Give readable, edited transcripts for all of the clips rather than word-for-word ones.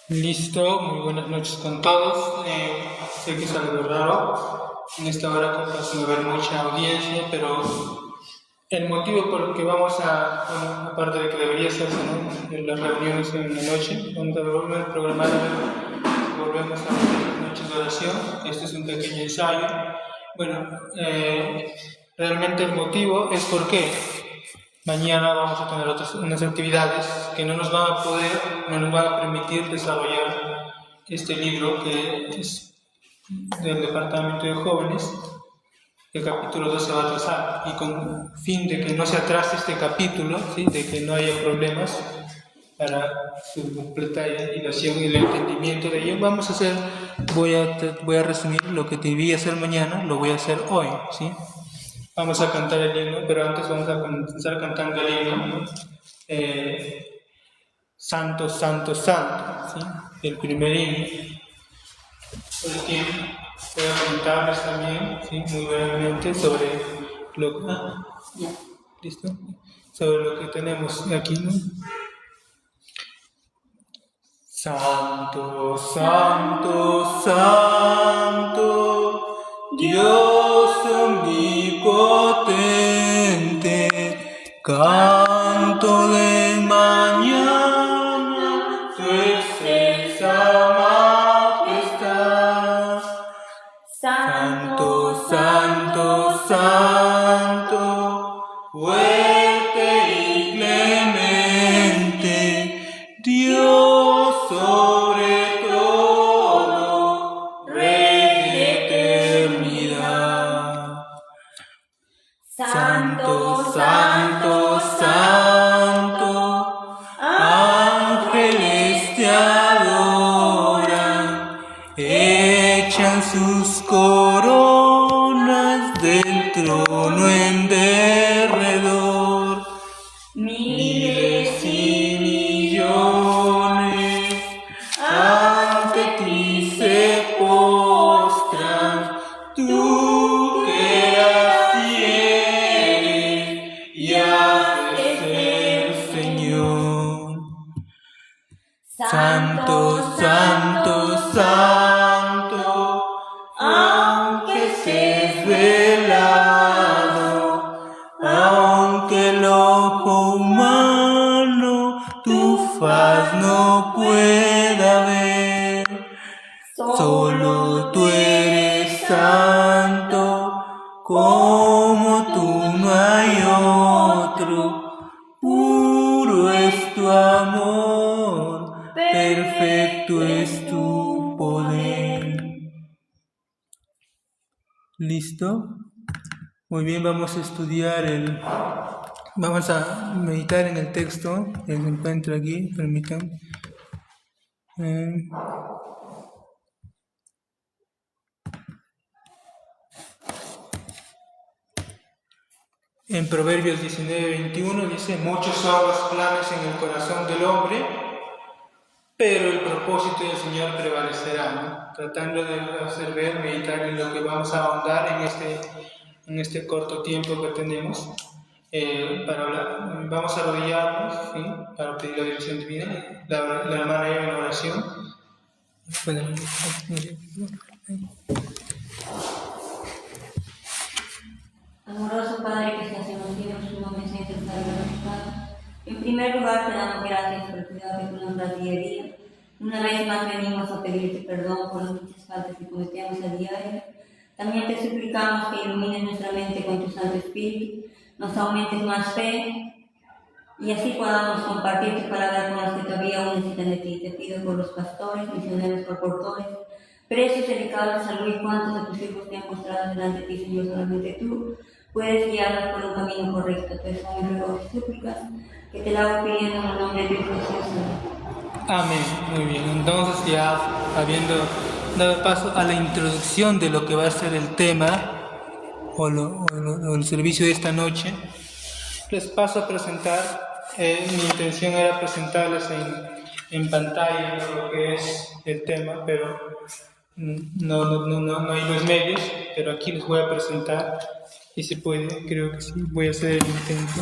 Listo, muy buenas noches con todos. Sé que es algo raro en esta hora capaz de haber mucha audiencia, pero el motivo por el que vamos a, aparte de que debería hacerse, ¿no?, en las reuniones en la noche, donde volvemos a programar, volvemos a las noches de oración. Este es un pequeño ensayo. Bueno, realmente el motivo es porque mañana vamos a tener unas actividades que no nos van a permitir desarrollar este libro que es del Departamento de Jóvenes. El capítulo 2 se va a atrasar, y con fin de que no se atrase este capítulo, ¿sí?, de que no haya problemas para su completa hilación y el entendimiento de ello, voy a resumir lo que debía hacer mañana, lo voy a hacer hoy, ¿sí? Vamos a cantar el himno, pero antes vamos a comenzar cantando el himno, ¿no? Santo, Santo, Santo, ¿sí?, el primer himno. Por el tiempo voy a comentarles también, ¿sí?, muy brevemente sobre ¿listo?, sobre lo que tenemos aquí, ¿no? Santo, Santo, Santo, Dios omnipotente, canto de mañana tu excelsa majestad. Santo, Santo, Santo, fuerte y clemente, Dios sobre todo, Rey de eternidad. Santo, Santo, Santo, ángeles te adoran, echan sus coronas del trono en derredor. Miles y millones ante ti se postran, tú que así eres y has de ser Señor. Santo, Santo, Santo, aunque estés velado, aunque el ojo humano tu faz no pueda ver, solo tú eres santo, como tú no hay otro, puro es tu amor, perfecto es tu poder. ¿Listo? Muy bien, vamos a vamos a meditar en el texto que se encuentra aquí, permítanme. En Proverbios 19:21 dice: muchos son los planes en el corazón del hombre, pero el propósito del Señor prevalecerá, ¿no? Tratando de hacer ver, meditar en lo que vamos a ahondar en este corto tiempo que tenemos para hablar. Vamos a arrodillarnos, ¿sí?, para pedir la dirección divina. La hermana lleva en oración. Amoroso Padre que estás en los cielos, su nombre sea glorificado. En primer lugar, te damos gracias por el cuidado que tú nos das día a día. Una vez más venimos a pedirte perdón por las muchas faltas que cometemos a diario. También te suplicamos que ilumines nuestra mente con tu Santo Espíritu, nos aumentes más fe y así podamos compartir tu palabra con los que todavía aún necesitan de ti. Te pido por los pastores, misioneros, portores, presos, delicados de salud y cuantos de tus hijos te han mostrado delante de ti, Señor. Solamente tú puedes guiarnos por un camino correcto. Te son mis ruegos y súplicas que te la hago pidiendo en el nombre de Dios Jesús. Amén. Muy bien, entonces ya habiendo dado paso a la introducción de lo que va a ser el tema, el servicio de esta noche, les paso a presentar. Mi intención era presentarles en pantalla lo que es el tema, pero no hay los medios, pero aquí les voy a presentar y se puede, creo que sí, voy a hacer el intento.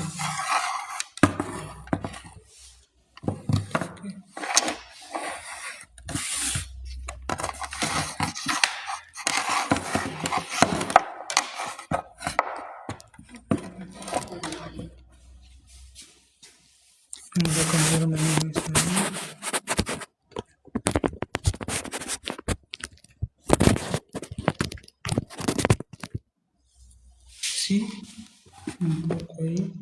Vamos a cambiarme esto. Sí, un poco ahí.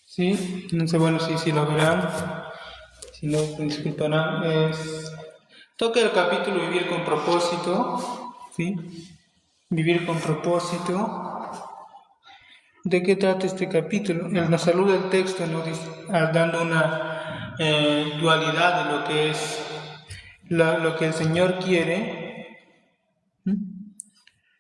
Sí, no sé, bueno, si lo verán. Si no, me disculparán. Toca el capítulo Vivir con propósito. ¿Sí? Vivir con propósito. ¿De qué trata este capítulo? En la salud del texto nos dice, dando una dualidad de lo que es lo que el Señor quiere,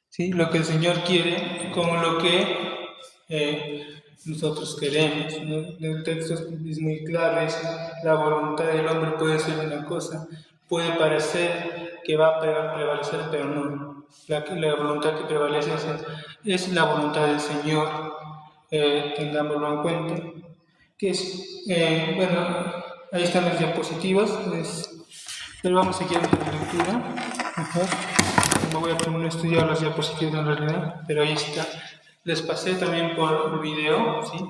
¿sí? Lo que el Señor quiere con lo que nosotros queremos, ¿no? El texto es muy claro, es la voluntad del hombre puede ser una cosa, puede parecer que va a prevalecer, pero no. La voluntad que prevalece es la voluntad del Señor. Tengámoslo en cuenta. Que es, bueno, ahí están las diapositivas. Pero vamos a seguir con la lectura. Mejor. No voy a poner a estudiar las diapositivas en realidad, pero ahí está. Les pasé también por video, ¿sí?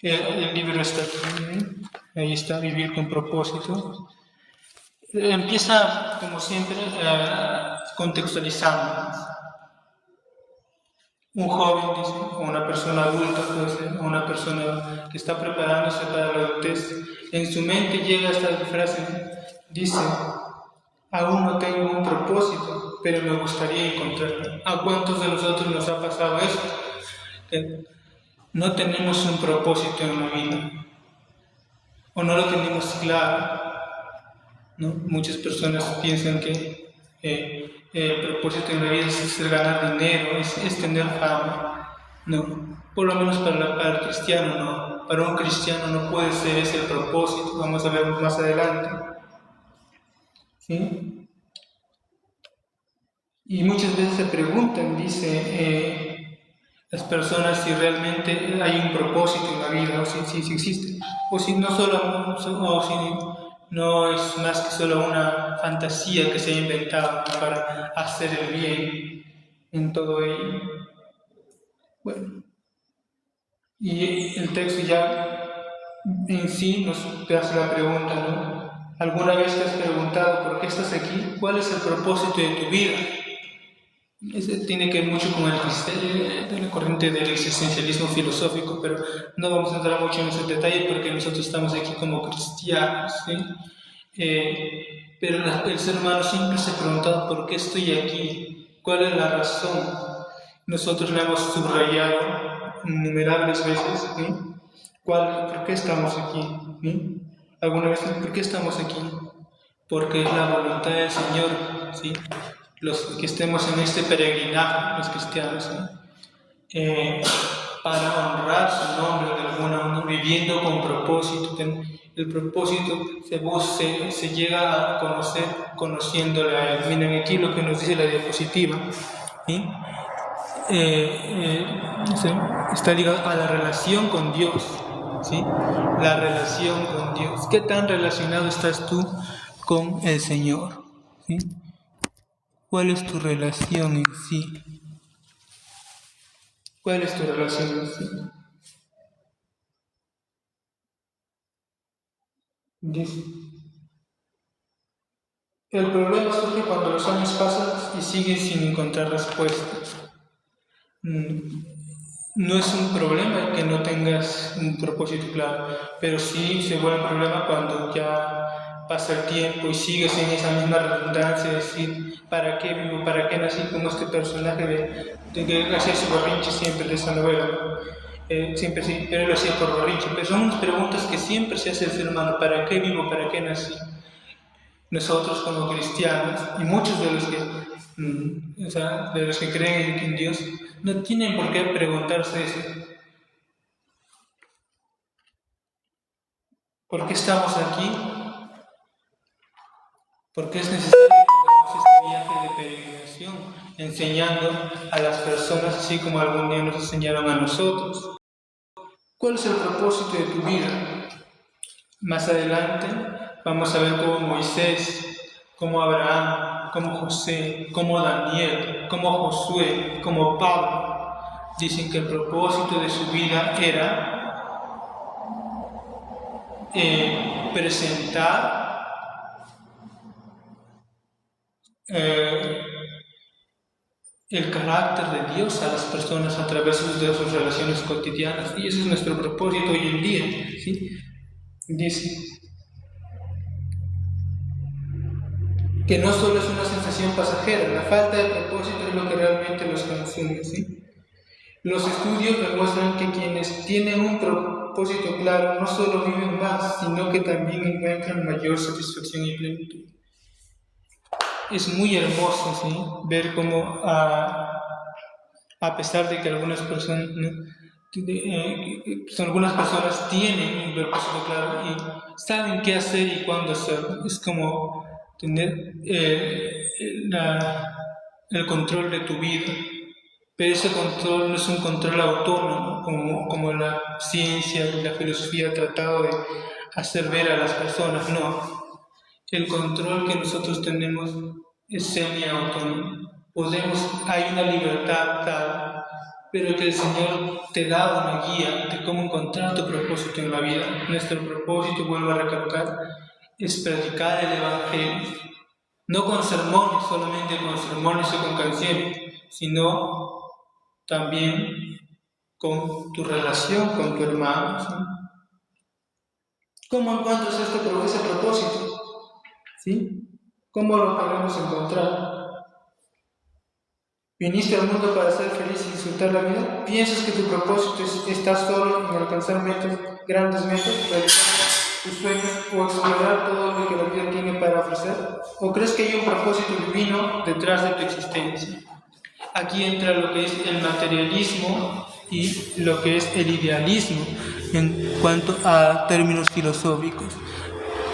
El libro está aquí. Ahí está, Vivir con propósito. Empieza, como siempre, contextualizando. Un joven, dice, o una persona adulta, puede ser, o una persona que está preparándose para la adultez, en su mente llega esta frase, dice, aún no tengo un propósito, pero me gustaría encontrarlo. ¿A cuántos de nosotros nos ha pasado eso? No tenemos un propósito en la vida, o no lo tenemos claro, ¿no? Muchas personas piensan que el propósito en la vida es ganar dinero, es tener fama. No, por lo menos para el cristiano no. Para un cristiano no puede ser ese el propósito, vamos a ver más adelante. ¿Sí? Y muchas veces se preguntan, dice, las personas si realmente hay un propósito en la vida, o si existe, o si no solo, o si no es más que solo una fantasía que se ha inventado para hacer el bien en todo ello. Bueno, y el texto ya en sí nos hace la pregunta, ¿no? ¿Alguna vez te has preguntado por qué estás aquí? ¿Cuál es el propósito de tu vida? Eso tiene que ver mucho con la corriente del existencialismo filosófico, pero no vamos a entrar mucho en ese detalle porque nosotros estamos aquí como cristianos, ¿sí? Pero el ser humano siempre se ha preguntado por qué estoy aquí, cuál es la razón. Nosotros la hemos subrayado innumerables veces, ¿sí? ¿Por qué estamos aquí? ¿Sí? ¿Alguna vez por qué estamos aquí? Porque es la voluntad del Señor, ¿sí? Los que estemos en este peregrinaje, los cristianos, ¿sí? Para honrar su nombre de alguna manera, viviendo con propósito. El propósito se llega a conocer conociéndole a Él. Miren aquí lo que nos dice la diapositiva, ¿sí? Está ligado a la relación con Dios, ¿sí? La relación con Dios. ¿Qué tan relacionado estás tú con el Señor? ¿Sí? ¿Cuál es tu relación en sí? ¿Cuál es tu relación en sí? Dice, el problema surge cuando los años pasan y sigues sin encontrar respuestas. No es un problema que no tengas un propósito claro, pero sí se vuelve un problema cuando ya pasa el tiempo y sigues en esa misma redundancia, decir, ¿para qué vivo? ¿Para qué nací? Como este personaje de que hacía su berrinche siempre de esa novela. Siempre sí, pero él lo hacía por berrinche. Pero son unas preguntas que siempre se hace el ser humano: ¿para qué vivo? ¿Para qué nací? nosotros como cristianos, y muchos de los que creen en Dios, no tienen por qué preguntarse eso. ¿Por qué estamos aquí? ¿Por qué es necesario que hagamos este viaje de peregrinación, enseñando a las personas así como algún día nos enseñaron a nosotros? ¿Cuál es el propósito de tu vida? Más adelante vamos a ver cómo Moisés, como Abraham, como José, como Daniel, como Josué, como Pablo, dicen que el propósito de su vida era presentar el carácter de Dios a las personas a través de sus relaciones cotidianas, y ese es nuestro propósito hoy en día, ¿sí? Dice que no solo es una sensación pasajera, la falta de propósito es lo que realmente los consume, ¿sí? Los estudios demuestran que quienes tienen un propósito claro no solo viven más, sino que también encuentran mayor satisfacción y plenitud. Es muy hermoso, ¿sí?, ver cómo, a pesar de que algunas personas tienen un propósito claro y saben qué hacer y cuándo hacerlo, es como tener el control de tu vida. Pero ese control no es un control autónomo, como la ciencia y la filosofía ha tratado de hacer ver a las personas, no. El control que nosotros tenemos es semi-autónomo. Hay una libertad tal, pero que el Señor te da una guía de cómo encontrar tu propósito en la vida. Nuestro propósito, vuelvo a recalcar, es predicar el Evangelio. No con sermones, solamente con sermones o con canciones, sino también con tu relación con tu hermano, ¿sí? ¿Cómo encuentras ese propósito? ¿Sí? ¿Cómo lo podemos encontrar? ¿Viniste al mundo para ser feliz y disfrutar la vida? ¿Piensas que tu propósito está solo en alcanzar grandes metas, realizar tus sueños o explorar todo lo que la vida tiene para ofrecer? ¿O crees que hay un propósito divino detrás de tu existencia? Aquí entra lo que es el materialismo y lo que es el idealismo en cuanto a términos filosóficos.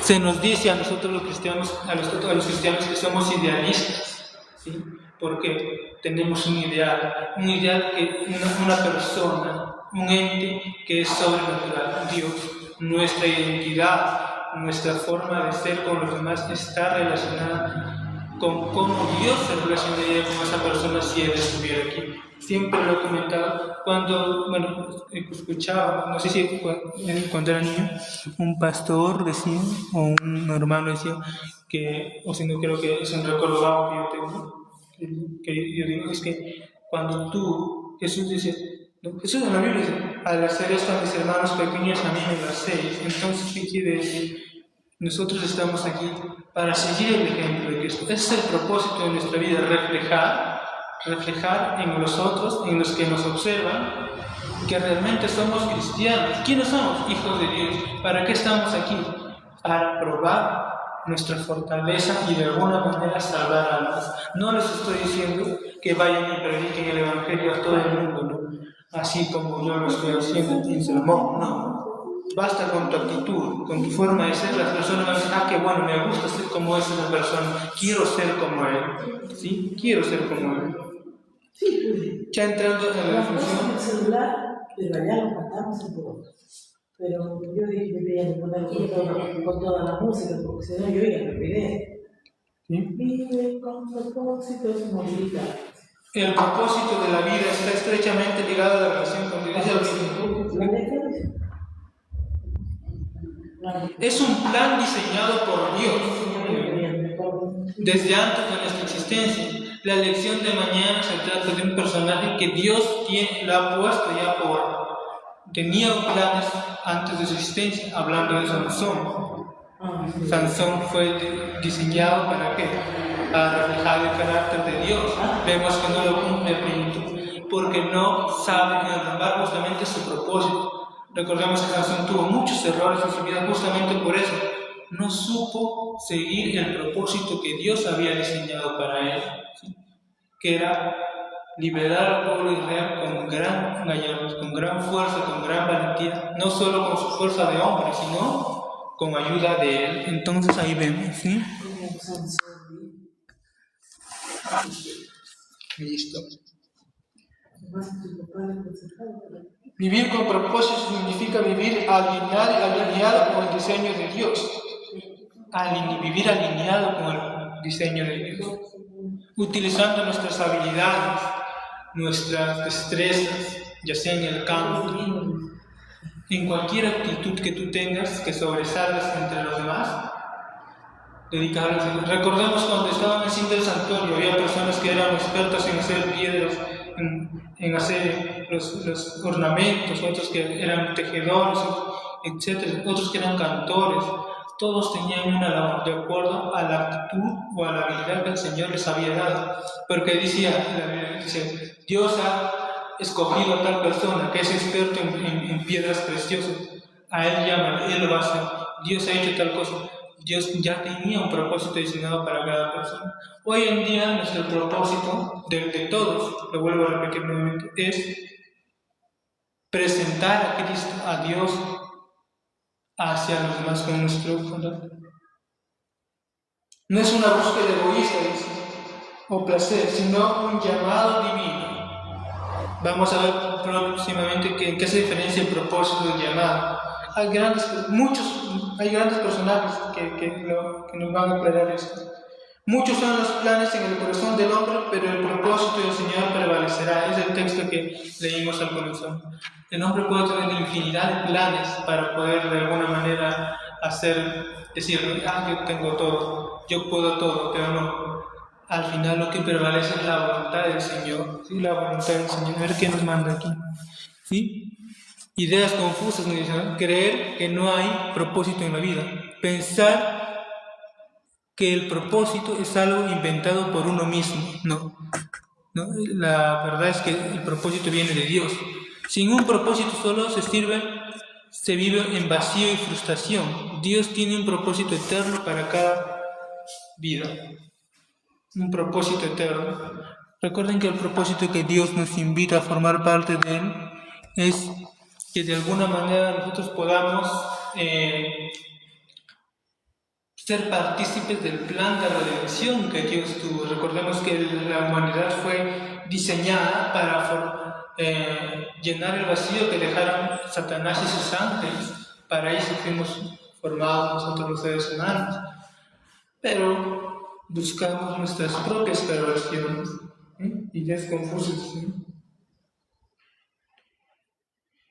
Se nos dice a nosotros los cristianos, a los cristianos que somos idealistas, ¿sí? Porque tenemos un ideal que una persona, un ente que es sobrenatural, Dios. Nuestra identidad, nuestra forma de ser con los demás está relacionada con cómo Dios se relacionaría con esa persona si Él estuviera aquí. Siempre lo he comentado cuando, escuchaba, no sé si cuando era niño, un pastor decía, o un hermano decía, o si no, creo que es un recuerdo vago que yo tengo, que yo digo, es que cuando Jesús dice, Jesús en la Biblia dice, al hacer esto a mis hermanos pequeños, a mí me lo hacéis. Entonces, ¿qué quiere decir? Nosotros estamos aquí para seguir el ejemplo de Cristo. Ese es el propósito de nuestra vida, reflejar en los otros, en los que nos observan, que realmente somos cristianos. ¿Quiénes somos? Hijos de Dios. ¿Para qué estamos aquí? Para probar nuestra fortaleza y de alguna manera salvar almas. No les estoy diciendo que vayan y prediquen el Evangelio a todo el mundo, ¿no? Así como yo lo estoy haciendo en sermón, no. Basta con tu actitud, con tu forma de ser. Las personas van a decir, qué bueno, me gusta ser como es esa persona, quiero ser como él, ¿sí? Quiero ser como él. Sí, ya entrando en la definición. El celular, pero allá lo matamos en todo. Pero yo dije que tenía que poner con toda la música, porque si no yo iba a repetir. Vive con propósito es movilidad. El propósito de la vida está estrechamente ligado a la relación con Dios. Es un plan diseñado por Dios desde antes de nuestra existencia. La elección de mañana se trata de un personaje que Dios lo ha puesto ya tenía planes antes de su existencia, hablando de Sansón. Sansón fue diseñado ¿para qué? Para reflejar el carácter de Dios. Vemos que no lo cumple a plenitud, porque no sabe enrumbar justamente su propósito. Recordemos que Sansón tuvo muchos errores en su vida justamente por eso, no supo seguir el propósito que Dios había diseñado para él, ¿sí? Que era liberar al pueblo de Israel con gran gallardía, con gran fuerza, con gran valentía, no solo con su fuerza de hombre, sino con ayuda de él. Entonces ahí vemos, ¿sí? Listo. Vivir con propósito significa vivir alineado con el diseño de Dios. Vivir alineado con el diseño de Dios. Utilizando nuestras habilidades, nuestras destrezas, ya sea en el campo, en cualquier actitud que tú tengas que sobresalgas entre los demás, dedicarles a Dios. Recordemos cuando estaban haciendo el santuario, había personas que eran expertas en hacer piedras, en hacer los ornamentos, otros que eran tejedores, etc., otros que eran cantores. Todos tenían una labor de acuerdo a la actitud o a la habilidad que el Señor les había dado. Porque dice, Dios ha escogido a tal persona que es experto en piedras preciosas. A él llama, él lo va a hacer. Dios ha hecho tal cosa. Dios ya tenía un propósito diseñado para cada persona. Hoy en día nuestro propósito de todos, lo vuelvo a repetir nuevamente, es presentar a Cristo, a Dios, hacia los demás con nuestro corazón. No es una búsqueda egoísta, dice, o placer, sino un llamado divino. Vamos a ver próximamente en qué se diferencia el propósito del llamado. Hay grandes personajes que nos van a aclarar esto. Muchos son los planes en el corazón del hombre, pero el propósito del Señor prevalecerá. Es el texto que leímos al comienzo. El hombre puede tener infinidad de planes para poder de alguna manera decir, yo tengo todo, yo puedo todo, pero no. Al final lo que prevalece es la voluntad del Señor. ¿Sí? La voluntad del Señor. A ver qué nos manda aquí. ¿Sí? Ideas confusas, nos dicen, creer que no hay propósito en la vida, pensar que el propósito es algo inventado por uno mismo. No. La verdad es que el propósito viene de Dios. Sin un propósito solo se vive en vacío y frustración. Dios tiene un propósito eterno para cada vida. Un propósito eterno. Recuerden que el propósito que Dios nos invita a formar parte de Él es que de alguna manera nosotros podamos ser partícipes del plan de redención que Dios tuvo. Recordemos que la humanidad fue diseñada para llenar el vacío que dejaron Satanás y sus ángeles. Para eso fuimos formados nosotros los seres humanos. Pero buscamos nuestras propias perversiones, ideas confusas.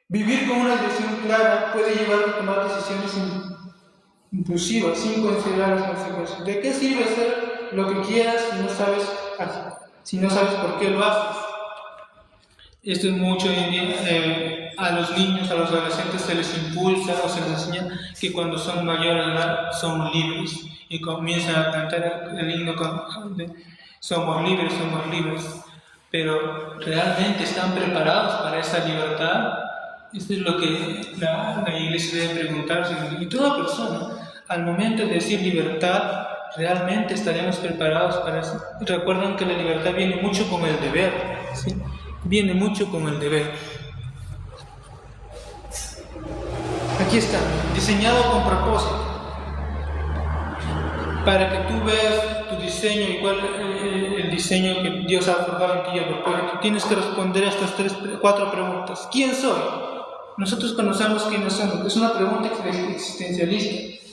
Vivir con una dirección clara puede llevar a tomar decisiones impulsivas sin considerar las consecuencias. ¿De qué sirve hacer lo que quieras si no sabes por qué lo haces? Esto es mucho hoy en día. A los niños, a los adolescentes se les impulsa o se les enseña que cuando son mayores de edad son libres y comienzan a cantar el himno somos libres, pero ¿realmente están preparados para esa libertad? Esto es lo que la iglesia debe preguntarse. Y toda persona, al momento de decir libertad, ¿realmente estaremos preparados para eso? Recuerden que la libertad viene mucho con el deber, ¿sí? Viene mucho con el deber. Aquí está, diseñado con propósito. Para que tú veas tu diseño y cuál el diseño que Dios ha forjado en ti, el propósito, tienes que responder a estas 4 preguntas. ¿Quién soy? Nosotros conocemos quiénes somos. Es una pregunta existencialista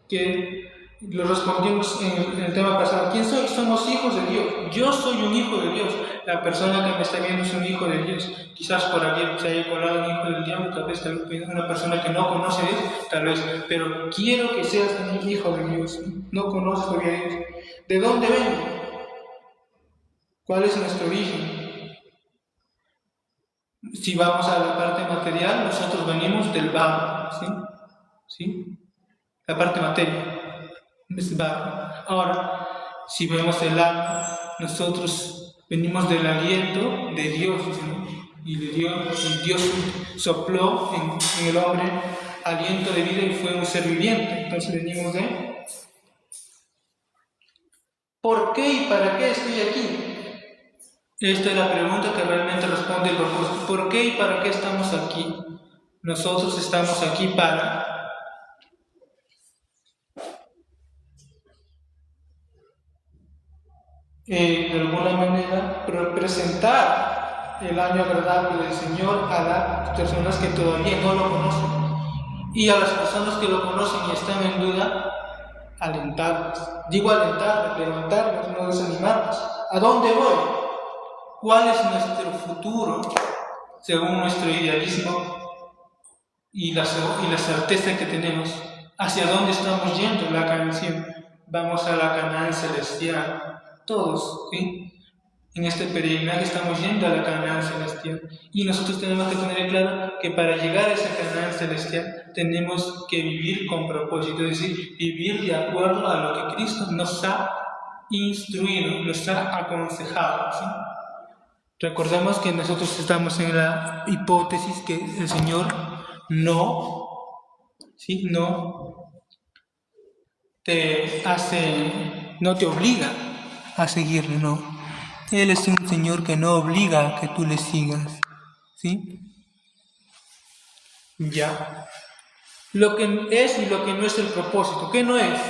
que lo respondimos en el tema pasado. ¿Quién soy? Somos hijos de Dios. Yo soy un hijo de Dios. La persona que me está viendo es un hijo de Dios. Quizás por aquí se haya colado un hijo del diablo, tal vez una persona que no conoce a Dios, tal vez. Pero quiero que seas un hijo de Dios. No conoces todavía a Dios. ¿De dónde vengo? ¿Cuál es nuestro origen? Si vamos a la parte material, nosotros venimos del barro, ¿sí? La parte material es barro. Ahora, si vemos el alma, nosotros venimos del aliento de Dios, ¿no? Y Dios sopló en el hombre aliento de vida y fue un ser viviente. Entonces venimos de ¿por qué y para qué estoy aquí? Esta es la pregunta que realmente responde el propósito. ¿Por qué y para qué estamos aquí? Nosotros estamos aquí para de alguna manera representar el año agradable del Señor a las personas que todavía no lo conocen, y a las personas que lo conocen y están en duda, alentarlas. Digo alentarlas, levantarlas, no desanimarlas. ¿A dónde voy? ¿Cuál es nuestro futuro según nuestro idealismo y la certeza que tenemos? ¿Hacia dónde estamos yendo? La canción, vamos a la Canaán celestial. Todos, ¿sí? En este peregrinaje estamos yendo a la Canaán celestial, y nosotros tenemos que tener claro que para llegar a esa Canaán celestial tenemos que vivir con propósito, es decir, vivir de acuerdo a lo que Cristo nos ha instruido, nos ha aconsejado, ¿sí? Recordemos que nosotros estamos en la hipótesis que el Señor no te obliga a seguirle, no. Él es un Señor que no obliga a que tú le sigas, ¿sí? Ya. Lo que es y lo que no es el propósito. ¿Qué no es?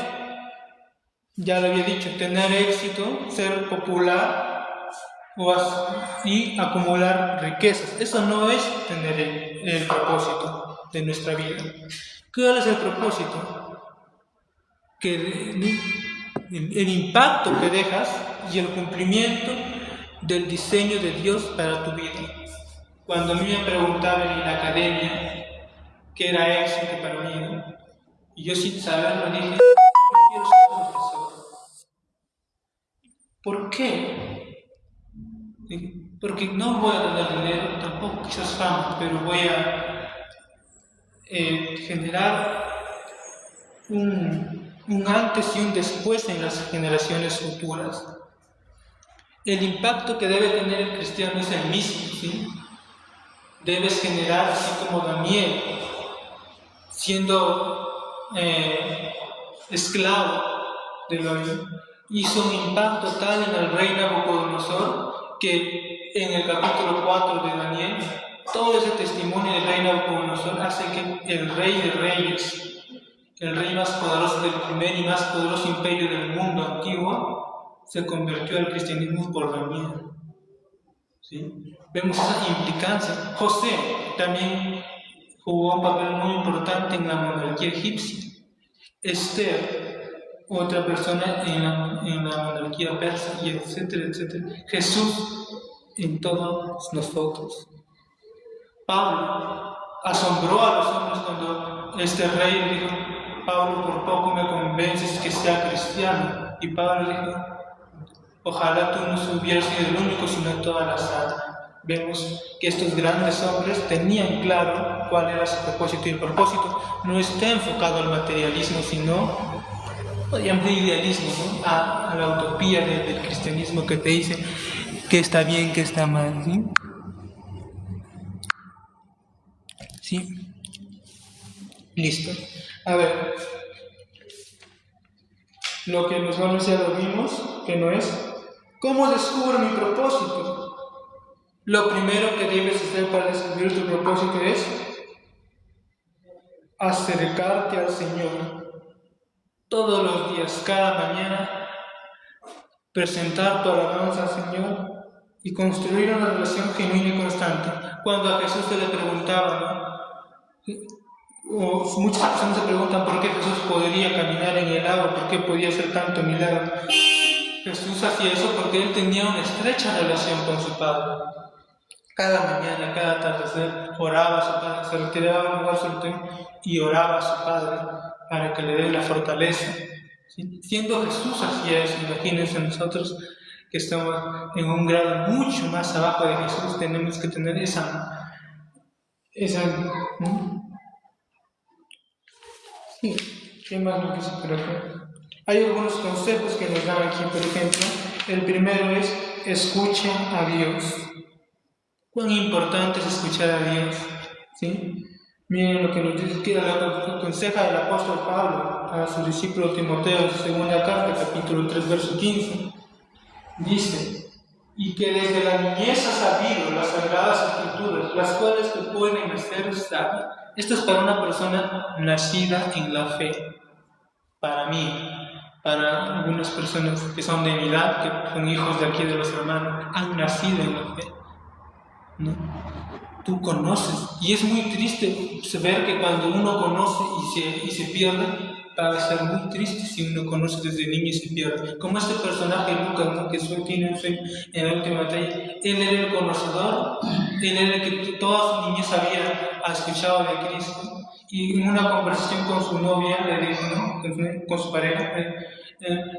Ya lo había dicho, tener éxito, ser popular y acumular riquezas. Eso no es tener el propósito de nuestra vida. ¿Cuál es el propósito? Que el impacto que dejas y el cumplimiento del diseño de Dios para tu vida. Cuando a mí me preguntaban en la academia qué era éxito para mí, ¿no? Y yo sin saberlo dije, yo quiero ser profesor. ¿Por qué? Porque no voy a tener dinero, tampoco quizás fama, pero voy a generar un antes y un después en las generaciones futuras. El impacto que debe tener el cristiano es el mismo, ¿sí? Debes generar, así como Daniel, siendo esclavo de Babilonia, hizo un impacto tal en el rey Nabucodonosor que en el capítulo 4 de Daniel, todo ese testimonio del rey Nabucodonosor hace que el rey de reyes, el rey más poderoso del primer y más poderoso imperio del mundo antiguo, se convirtió al cristianismo por Daniel, ¿sí? Vemos esa implicancia. José también jugó un papel muy importante en la monarquía egipcia. Esther, otra persona en la monarquía persa, y etcétera, etcétera. Jesús en todos nosotros. Pablo asombró a los hombres cuando este rey dijo: Pablo, por poco me convences que sea cristiano. Y Pablo dijo: ojalá tú no hubieras sido el único, sino toda la sala. Vemos que estos grandes hombres tenían claro cuál era su propósito, y el propósito no está enfocado al materialismo, sino, podríamos decir, idealismo, ¿no? a la utopía del cristianismo que te dice que está bien, que está mal, ¿sí? ¿Sí? Listo. A ver, lo que nos vamos a lo vimos, que no es ¿cómo descubro mi propósito? Lo primero que debes hacer para descubrir tu propósito es acercarte al Señor todos los días, cada mañana, presentar tu alabanza al Señor y construir una relación genuina y constante. Cuando a Jesús se le preguntaba, ¿no? O muchas personas se preguntan por qué Jesús podría caminar en el agua, por qué podía hacer tanto milagro. Jesús hacía eso porque él tenía una estrecha relación con su Padre. Cada mañana, cada atardecer, oraba a su Padre, se retiraba a un lugar solitario y oraba a su Padre para que le dé la fortaleza. ¿Sí? Siendo Jesús hacía eso, imagínense nosotros que estamos en un grado mucho más abajo de Jesús, tenemos que tener esa ¿no? Sí. ¿Qué más nos dice por acá? Hay algunos consejos que nos dan aquí, por ejemplo. El primero es: escucha a Dios. ¿Cuán importante es escuchar a Dios? ¿Sí? Miren lo que nos dice, que aconseja el apóstol Pablo a su discípulo Timoteo en su segunda carta, capítulo 3, verso 15. Dice, y que desde la niñez ha sabido las sagradas escrituras, las cuales te pueden hacer sabio. Esto es para una persona nacida en la fe. Para mí, para algunas personas que son de mi edad, que son hijos de aquí de los hermanos, han nacido en la fe, ¿no? Tú conoces, y es muy triste saber que cuando uno conoce y se pierde, va a ser muy triste si uno conoce desde niño y se pierde. Como este personaje Lucas, ¿no? Que tiene un sueño en la última batalla. Él era el conocedor, él era el que toda su niñez había escuchado de Cristo. Y en una conversación con su novia, le dijo, ¿no? Con su pareja,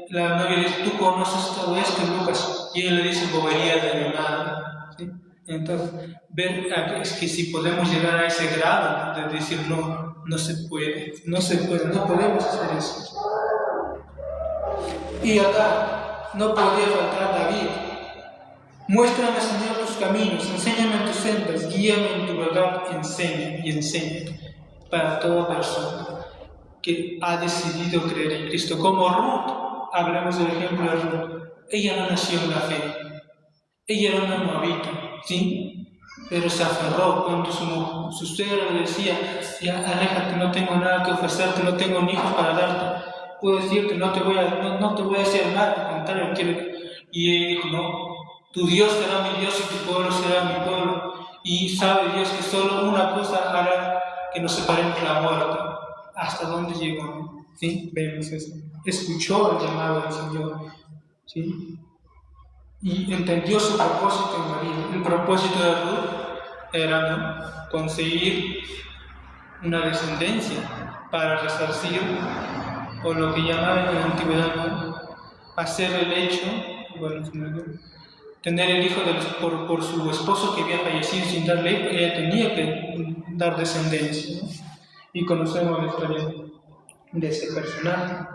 la novia le dice, tú conoces todo esto, Lucas. Y él le dice, bobería de mi madre. ¿Sí? Entonces, ver es que si podemos llegar a ese grado de decir no se puede, no podemos hacer eso. Y acá no podía faltar David. Muéstrame, Señor, tus caminos, enséñame tus sendas, guíame en tu verdad, enseña para toda persona que ha decidido creer en Cristo. Como Ruth, hablemos del ejemplo de Ruth. Ella no nació en la fe, ella era una moabita, ¿sí? Pero se aferró cuando su suegra le decía, ya aléjate, no tengo nada que ofrecerte, no tengo ni hijos para darte. Puedo decirte, no te voy a hacer nada, al contrario, y ella dijo, no, tu Dios será mi Dios y tu pueblo será mi pueblo. Y sabe Dios que solo una cosa hará que nos separemos la muerte. ¿Hasta dónde llegó? ¿Sí? Vemos eso. Escuchó el llamado del Señor, ¿sí? Y entendió su propósito en María. El propósito de Ruth era conseguir una descendencia para resarcir, o lo que llamaban en la antigüedad, ¿no? Hacer el hecho, tener el hijo por su esposo que había fallecido sin darle hijo. Ella tenía que dar descendencia, ¿no? Y conocemos la historia de ese personaje.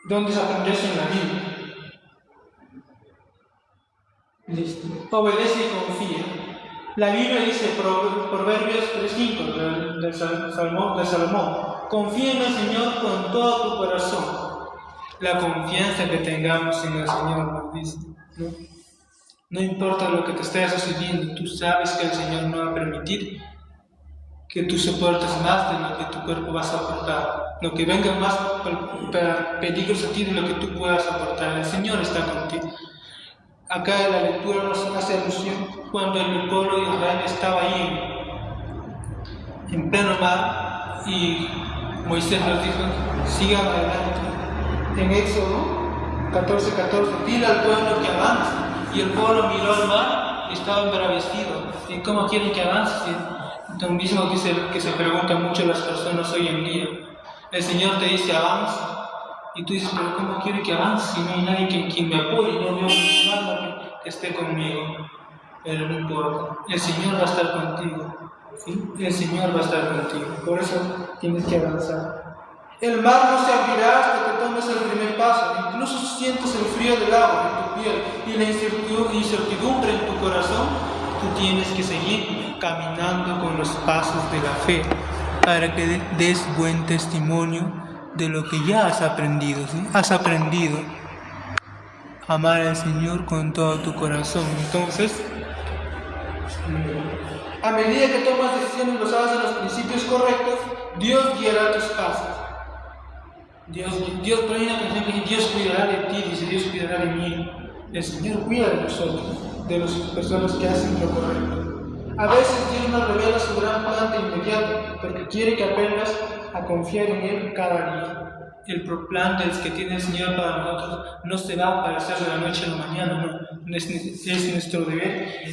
¿Dónde se aprendió eso en la Biblia? Listo. Obedece y confía. La Biblia dice, Proverbios 3:5 de Salomón, confía en el Señor con todo tu corazón. La confianza que tengamos en el Señor nos dice, ¿no? No importa lo que te esté sucediendo, tú sabes que el Señor no va a permitir que tú soportes más de lo que tu cuerpo va a soportar, lo que venga más para peligros a ti de lo que tú puedas soportar. El Señor está contigo. Acá en la lectura nos hace alusión cuando el pueblo de Israel estaba ahí en pleno mar y Moisés nos dijo, sigan adelante. En Éxodo 14:14, dile al pueblo que avance. Y el pueblo miró al mar y estaba embravecido. ¿Y cómo quieren que avance? Lo mismo que se preguntan mucho las personas hoy en día. El Señor te dice avanza. Y tú dices, pero ¿cómo quiero que avance si no hay nadie quien me apoye? No veo nada que esté conmigo. Pero no importa, el Señor va a estar contigo. ¿Sí? El Señor va a estar contigo. Por eso tienes que avanzar. El mar no se abrirá hasta que tomes el primer paso. Incluso si sientes el frío del agua en tu piel y la incertidumbre en tu corazón, tú tienes que seguir caminando con los pasos de la fe para que des buen testimonio de lo que ya has aprendido, ¿sí? Has aprendido a amar al Señor con todo tu corazón. Entonces, a medida que tomas decisiones basadas en los principios correctos, Dios guiará tus pasos. Dios pone una canción que dice, Dios cuidará de ti, dice, Dios cuidará de mí. El Señor cuida de nosotros, de las personas que hacen lo correcto. A veces Dios nos revela su gran plan de inmediato, porque quiere que aprendas a confiar en Él cada día. El plan que tiene el Señor para nosotros no se va a aparecer de la noche a la mañana, no. Es nuestro deber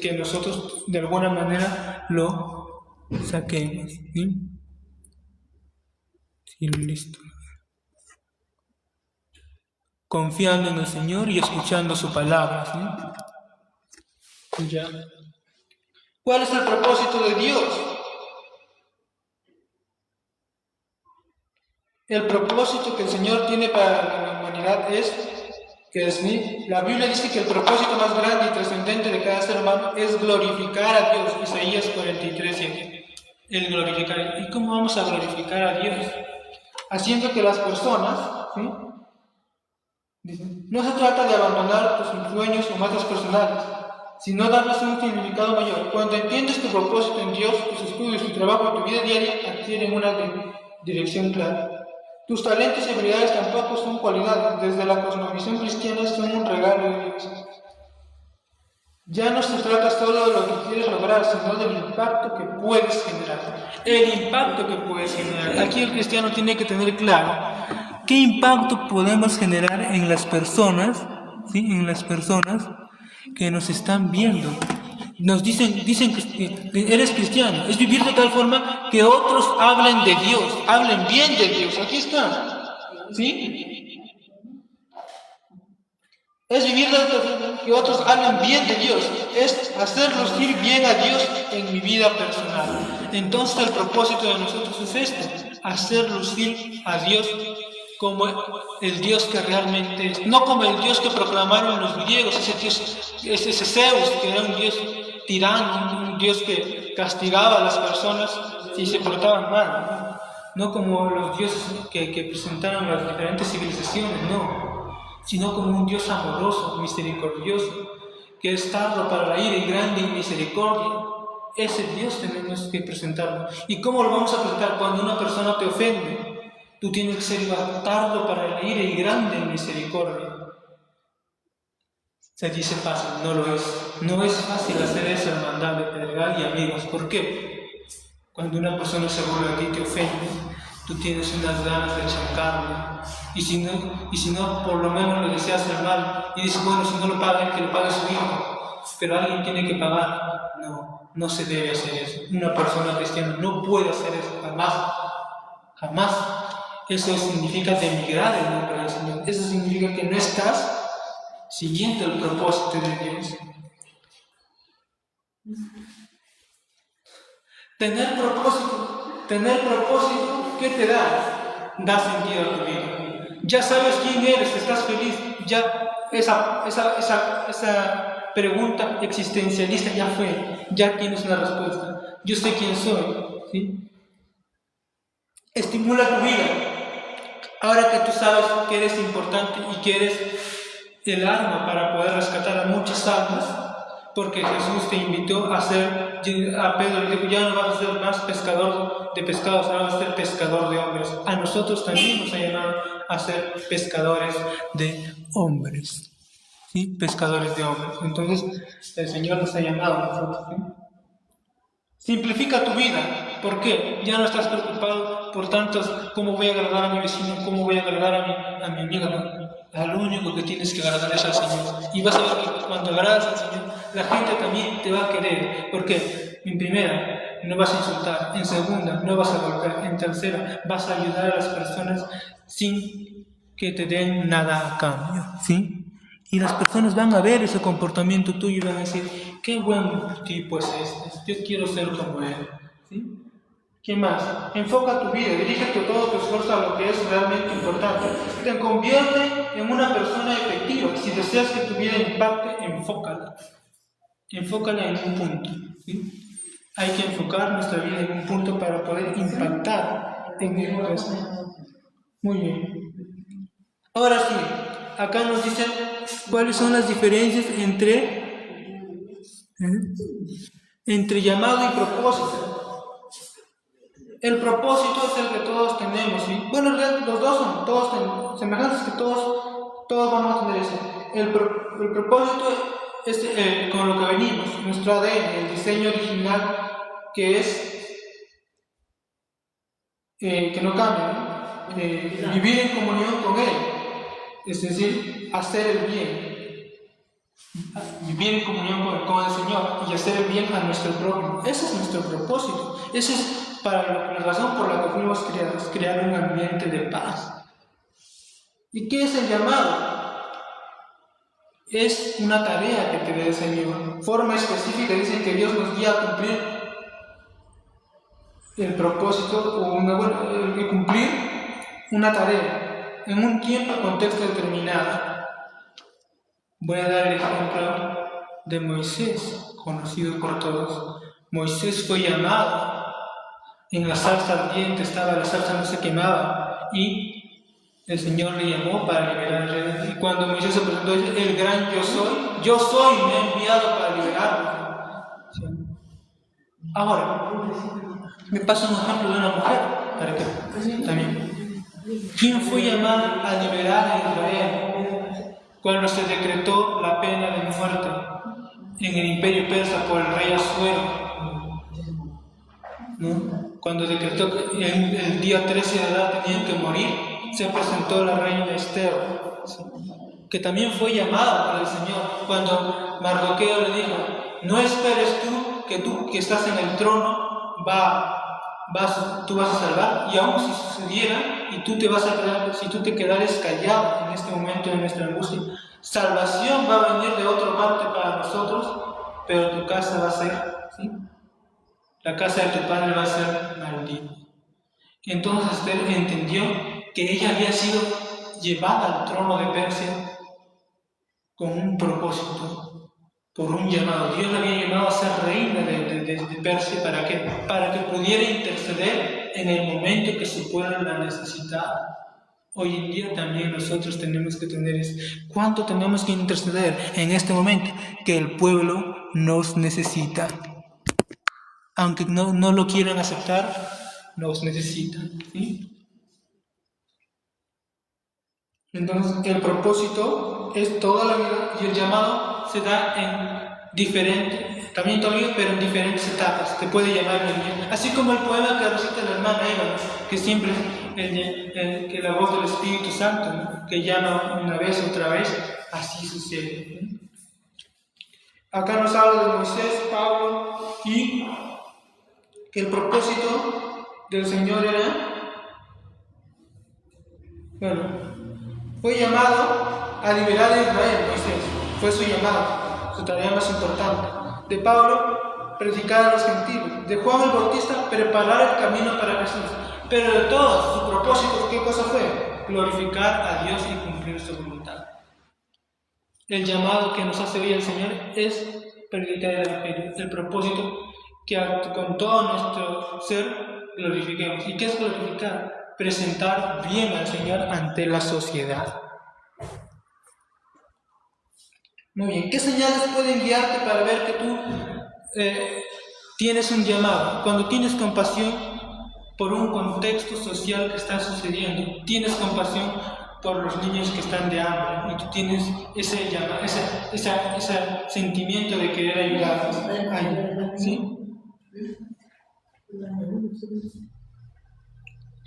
que nosotros de alguna manera lo saquemos. ¿Sí? Sí, listo. Confiando en el Señor y escuchando su palabra. ¿Sí? Ya. ¿Cuál es el propósito de Dios? El propósito que el Señor tiene para la humanidad es La Biblia dice que el propósito más grande y trascendente de cada ser humano es glorificar a Dios. Isaías 43:7. El glorificar. ¿Y cómo vamos a glorificar a Dios? Haciendo que las personas, ¿sí? Dicen, no se trata de abandonar tus sueños o metas personales, sino darles un significado mayor. Cuando entiendes tu propósito en Dios, tus estudios, tu trabajo y tu vida diaria adquieren una dirección clara. Tus talentos y habilidades tampoco son cualidades, desde la cosmovisión cristiana son un regalo de Dios. Ya no se trata solo de lo que quieres lograr, sino del impacto que puedes generar. El impacto que puedes generar. Aquí el cristiano tiene que tener claro qué impacto podemos generar en las personas, ¿sí? En las personas que nos están viendo. Nos dicen que eres cristiano. Es vivir de tal forma que otros hablen de Dios, hablen bien de Dios. Aquí está. ¿Sí? Es vivir de tal forma que otros hablen bien de Dios. Es hacer lucir bien a Dios en mi vida personal. Entonces el propósito de nosotros es este: hacer lucir a Dios como el Dios que realmente es. No como el Dios que proclamaron los griegos, ese Zeus, que era un Dios tirano, un Dios que castigaba a las personas si se portaban mal. No como los dioses que presentaron las diferentes civilizaciones, no, sino como un Dios amoroso, misericordioso, que es tardo para la ira y grande en misericordia. Ese Dios tenemos que presentarlo. ¿Y cómo lo vamos a presentar? Cuando una persona te ofende, tú tienes que ser tardo para la ira y grande en misericordia. Se dice fácil, no lo es. No es fácil hacer eso, hermandad de Pedregal y amigos. ¿Por qué? Cuando una persona se burla de ti, te ofende, tú tienes unas ganas de chancarle. Y si no, por lo menos le deseas el mal. Y dices, bueno, si no lo pagan, que lo pague su hijo. Pero alguien tiene que pagar. No se debe hacer eso. Una persona cristiana no puede hacer eso, jamás. Jamás. Eso significa denigrar el nombre del Señor. Eso significa que no estás siguiendo el propósito de Dios. Tener propósito, ¿qué te da? Da sentido a tu vida. Ya sabes quién eres, estás feliz. Ya esa pregunta existencialista ya fue. Ya tienes una respuesta. Yo sé quién soy. ¿Sí? Estimula tu vida. Ahora que tú sabes que eres importante y que eres el arma para poder rescatar a muchas almas, porque Jesús te invitó a Pedro le dijo, ya no vas a ser más pescador de pescados, ahora vas a ser pescador de hombres. A nosotros también nos ha llamado a ser pescadores de hombres. ¿Sí? Pescadores de hombres. Entonces, el Señor nos ha llamado a nosotros. ¿Sí? Simplifica tu vida. ¿Por qué? Ya no estás preocupado por tantos, cómo voy a agradar a mi vecino, cómo voy a agradar a mi amigo. No. Al único que tienes que agradar es al Señor. Y vas a ver que cuando agradas al Señor, la gente también te va a querer. ¿Por qué? En primera, no vas a insultar. En segunda, no vas a golpear. En tercera, vas a ayudar a las personas sin que te den nada a cambio. ¿Sí? Y las personas van a ver ese comportamiento tuyo y van a decir, qué buen tipo es este, yo quiero ser como él. ¿Sí? ¿Qué más? Enfoca tu vida, dirígete todo tu esfuerzo a lo que es realmente importante. Te convierte en una persona efectiva. Si deseas que tu vida impacte, enfócala. Enfócala en un punto. ¿Sí? Hay que enfocar nuestra vida en un punto para poder impactar en el resto. Muy bien. Ahora sí, acá nos dicen cuáles son las diferencias entre llamado y propósito. El propósito es el que todos tenemos, ¿sí? Bueno, los dos son todos semejantes, que todos vamos a tener eso. El propósito es con lo que venimos, nuestro ADN, el diseño original que es que no cambia, ¿no? Vivir en comunión con Él, es decir, hacer el bien. Vivir en comunión con el Señor y hacer el bien a nuestro prójimo. Ese es nuestro propósito. Esa es la razón por la que fuimos creados, crear un ambiente de paz. ¿Y qué es el llamado? Es una tarea que te dé el Señor. Forma específica, dicen que Dios nos guía a cumplir el propósito o cumplir una tarea en un tiempo y contexto determinado. Voy a dar el ejemplo de Moisés, conocido por todos. Moisés fue llamado, en la zarza ardiente estaba, la zarza no se quemaba, y el Señor le llamó para liberar al rey. Y cuando Moisés se presentó, el gran yo soy, me he enviado para liberarlo. ¿Sí? Ahora, me pasa un ejemplo de una mujer, para que también. ¿Quién fue llamada a liberar a Israel cuando se decretó la pena de muerte en el imperio persa por el rey Asuero? ¿No? Cuando decretó que el día 13 de Adar tenían que morir, se presentó la reina Esther, ¿sí? Que también fue llamada por el Señor cuando Mardoqueo le dijo: no esperes tú que estás en el trono, tú vas a salvar, y aun si sucediera y tú te vas a quedar, si tú te quedares callado en este momento de nuestra angustia, salvación va a venir de otra parte para nosotros, pero tu casa va a ser, ¿sí? La casa de tu padre va a ser maldita. Entonces Esther entendió que ella había sido llevada al trono de Persia con un propósito, por un llamado. Dios la había llamado a ser reina de Persia. ¿Para qué? Para que pudiera interceder en el momento que su pueblo la necesitaba. Hoy en día también nosotros tenemos que tener eso. ¿Cuánto tenemos que interceder en este momento? Que el pueblo nos necesita. Aunque no lo quieran aceptar, nos necesitan, ¿sí? Entonces, el propósito es toda la vida, y el llamado se da en diferentes, también todavía, pero en diferentes etapas. Te puede llamar en el día. Así como el poema que recita la hermana Eva, que siempre que la voz del Espíritu Santo, ¿no? Que llama una vez, otra vez, así sucede, ¿no? Acá nos habla de Moisés, Pablo, y que el propósito del Señor era, fue llamado a liberar a Israel. Moisés fue su llamado, su tarea más importante. De Pablo, predicar a los gentiles. De Juan el Bautista, preparar el camino para Jesús. Pero de todos, su propósito, ¿qué cosa fue? Glorificar a Dios y cumplir su voluntad. El llamado que nos hace hoy el Señor es predicar el Evangelio. El propósito que con todo nuestro ser glorifiquemos. ¿Y qué es glorificar? Presentar bien al Señor ante la sociedad. Muy bien, ¿qué señales pueden guiarte para ver que tú tienes un llamado? Cuando tienes compasión por un contexto social que está sucediendo, tienes compasión por los niños que están de hambre, y tú tienes ese sentimiento de querer ayudarlos, ¿sí?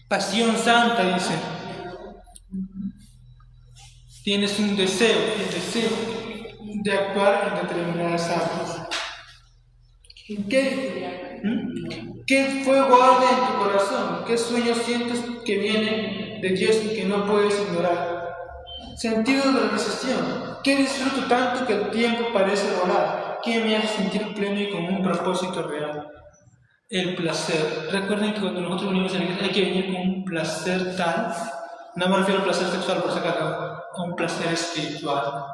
Pasión santa, dice. Tienes un deseo, el deseo de actuar en determinadas áreas. ¿Qué fuego arde en tu corazón? ¿Qué sueños sientes que vienen de Dios y que no puedes ignorar? Sentido de realización. ¿Qué disfruto tanto que el tiempo parece volar? ¿Qué me hace sentir pleno y con un propósito real? El placer. Recuerden que cuando nosotros venimos a la iglesia hay que venir con un placer tal, no me refiero al placer sexual por sacar, a un placer espiritual.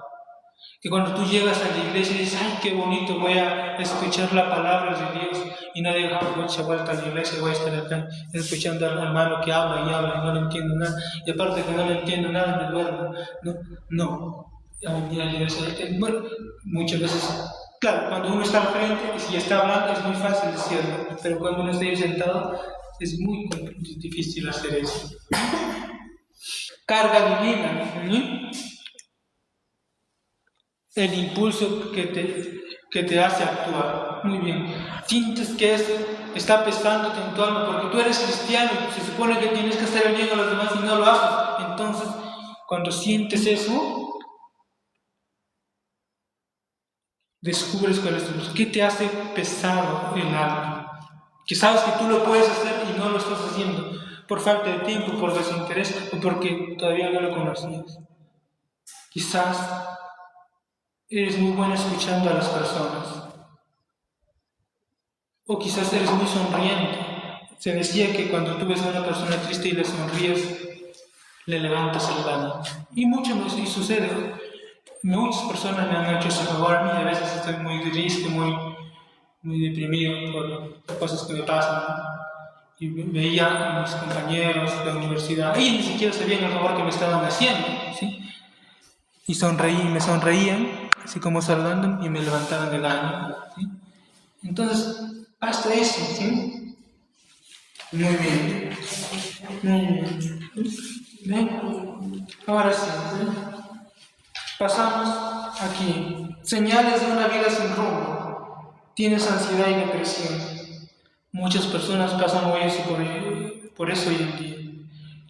Que cuando tú llegas a la iglesia y dices: ¡ay, qué bonito! Voy a escuchar la palabra de Dios, y no digas: mucha vuelta a la iglesia, voy a estar acá escuchando al hermano que habla y no le entiendo nada, y aparte que no le entiendo nada me duermo. No. A venir a la iglesia, bueno, muchas veces, claro, cuando uno está al frente y si está hablando es muy fácil decirlo, pero cuando uno está ahí sentado es muy difícil hacer eso. Carga divina, ¿no? El impulso que te hace actuar. Muy bien. Sientes que eso está pesándote en tu alma porque tú eres cristiano y se supone que tienes que hacer el bien a los demás y no lo haces. Entonces, cuando sientes eso, descubres cuál es tu impulso. ¿Qué te hace pesado el alma? Que sabes que tú lo puedes hacer y no lo estás haciendo por falta de tiempo, por desinterés o porque todavía no lo conocías. Quizás eres muy bueno escuchando a las personas. O quizás eres muy sonriente. Se decía que cuando tú ves a una persona triste y le sonríes, le levantas el ánimo. Y mucho más, y sucede. Muchas personas me han hecho ese favor a mí, a veces estoy muy triste, muy deprimido por cosas que me pasan, ¿no? Y veía a mis compañeros de la universidad, ellos ni siquiera sabían el favor que me estaban haciendo, ¿sí? Y me sonreían, así como saludando, y me levantaban el ánimo, ¿sí? Entonces, hasta eso, ¿sí? Muy bien. Muy bien. ¿Ven? Ahora sí, ¿sí? Pasamos aquí. Señales de una vida sin rumbo. Tienes ansiedad y depresión. Muchas personas pasan hoy por eso hoy en día.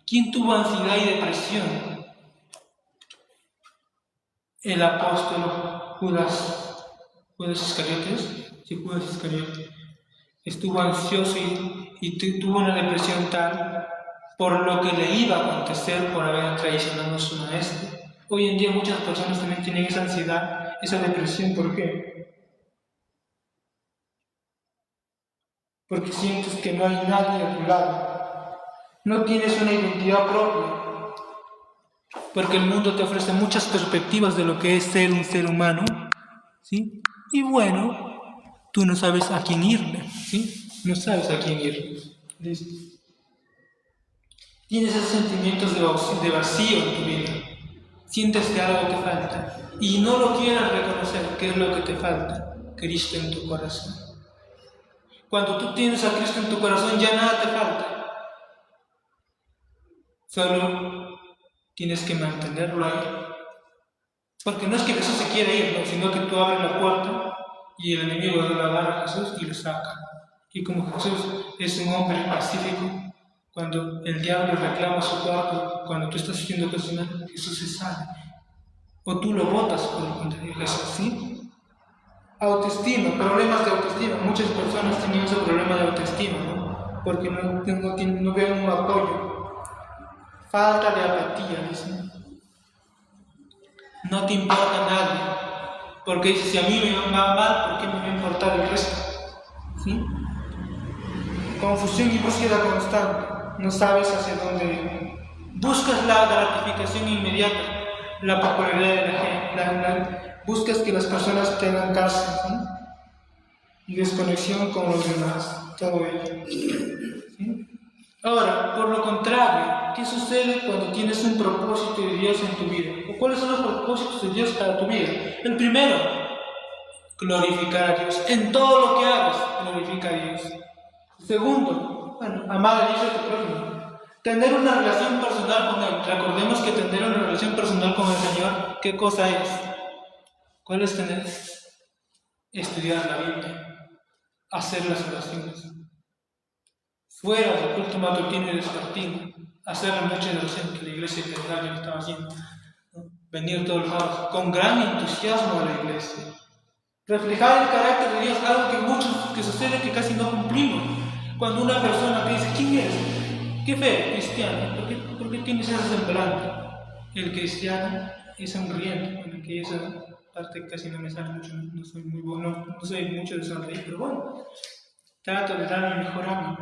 ¿Quién tuvo ansiedad y depresión? El apóstol Judas Iscariotes. Sí, Judas Iscariote. Estuvo ansioso y tuvo una depresión tal por lo que le iba a acontecer por haber traicionado a su maestro. Hoy en día muchas personas también tienen esa ansiedad, esa depresión. ¿Por qué? Porque sientes que no hay nadie a tu lado. No tienes una identidad propia. Porque el mundo te ofrece muchas perspectivas de lo que es ser un ser humano, ¿sí? Y bueno, tú no sabes a quién irle, ¿sí? No sabes a quién irle. ¿Listo? Tienes esos sentimientos de vacío en tu vida. Sientes que algo te falta y no lo quieres reconocer. ¿Qué es lo que te falta? Cristo en tu corazón. Cuando tú tienes a Cristo en tu corazón ya nada te falta. Solo tienes que mantenerlo ahí. Porque no es que Jesús se quiera ir, ¿no? Sino que tú abres la puerta y el enemigo le agarra a Jesús y lo saca. Y como Jesús es un hombre pacífico, cuando el diablo reclama su cuarto, cuando tú estás haciendo cosas mal, Jesús se sale. O tú lo botas por el contrario, Jesús, ¿sí? Autoestima, problemas de autoestima. Muchas personas tienen ese problema de autoestima, ¿no? Porque no ven un apoyo. Falta de apatía, dicen. No te importa nadie. Porque dices, si a mí me va mal, ¿por qué me va a importar el resto? ¿Sí? Confusión y búsqueda constante. No sabes hacia dónde ir. Buscas la gratificación inmediata, la popularidad de la gente, buscas que las personas tengan caso, ¿sí? Y desconexión con los demás, todo ello. ¿Sí? Ahora, por lo contrario, ¿qué sucede cuando tienes un propósito de Dios en tu vida? ¿O cuáles son los propósitos de Dios para tu vida? El primero, glorificar a Dios. En todo lo que hagas, glorifica a Dios. Segundo, amar a Dios y a tu prójimo. Tener una relación personal con Él. Recordemos que tener una relación personal con el Señor, ¿qué cosa es? ¿Cuál es tener? Estudiar la Biblia, hacer las oraciones. Fuera del culto matutino y despertino, hacer la noche de oración que la iglesia federal estaba haciendo. ¿No? Venir todos los sábados con gran entusiasmo a la iglesia. Reflejar el carácter de Dios, algo que sucede que casi no cumplimos. Cuando una persona te dice, ¿quién eres? ¿Qué fe? Cristiano. ¿Por qué tienes ese semblante? El cristiano es sonriente, bueno, que esa parte casi no me sale mucho, no soy muy bueno, no soy mucho de sonreír, pero bueno, trato de dar mi mejor ánimo.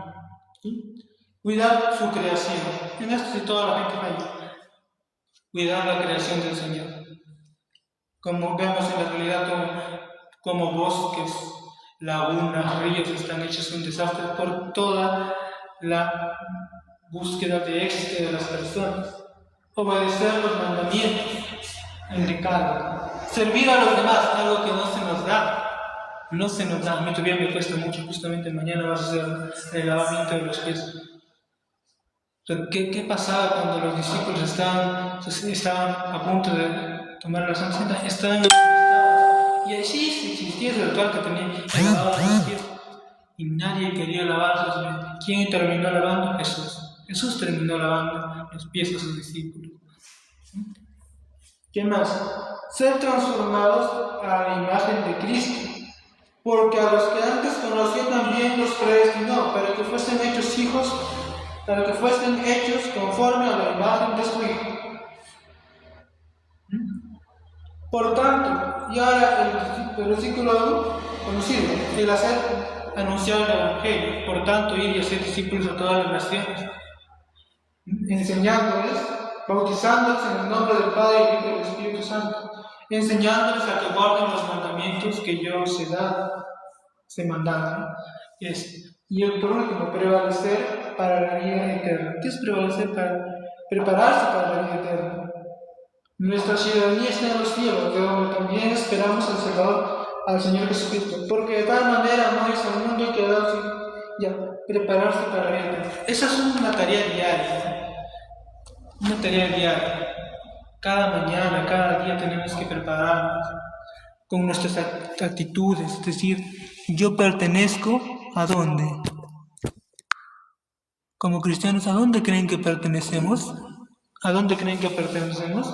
¿Sí? Cuidar su creación. En esto sí toda la gente falla. Cuidar la creación del Señor. Como vemos en la realidad, como bosques, lagunas, ríos están hechos un desastre por toda la búsqueda de éxito de las personas. Obedecer los mandamientos, el decálogo. Servir a los demás, algo que no se nos da. No se nos da. A mí todavía me cuesta mucho. Justamente mañana vas a hacer el lavamiento de los pies. ¿Qué pasaba cuando los discípulos estaban a punto de tomar la Santa Cena? Estaban y así existía ese ritual que tenían que lavar los pies. Y nadie quería lavar sus pies. ¿Quién terminó lavando? Jesús. Jesús terminó lavando los pies a sus discípulos. ¿Qué más? Ser transformados a la imagen de Cristo. Porque a los que antes conoció también los predestinó para que fuesen hechos hijos, para que fuesen hechos conforme a la imagen de su Hijo. Por tanto, y ahora el versículo conocido, el hacer anunciar el Evangelio, por tanto, ir y hacer discípulos a todas las naciones, enseñándoles, bautizándoles en el nombre del Padre, y del Espíritu Santo, enseñándoles a que guarden los mandamientos que yo os he dado, se mandaron, ¿no? Y por último, prevalecer para la vida eterna. ¿Qué es prevalecer? Para prepararse para la vida eterna. Nuestra ciudadanía está en los cielos, de donde también esperamos al Salvador, al Señor Jesucristo, porque de tal manera amó Dios al mundo que ha dado ya prepararse para la vida eterna. Esa es una tarea diaria, ¿no? Una tarea diaria. Cada mañana, cada día tenemos que prepararnos con nuestras actitudes, es decir, yo pertenezco ¿a dónde? Como cristianos, ¿a dónde creen que pertenecemos? ¿A dónde creen que pertenecemos?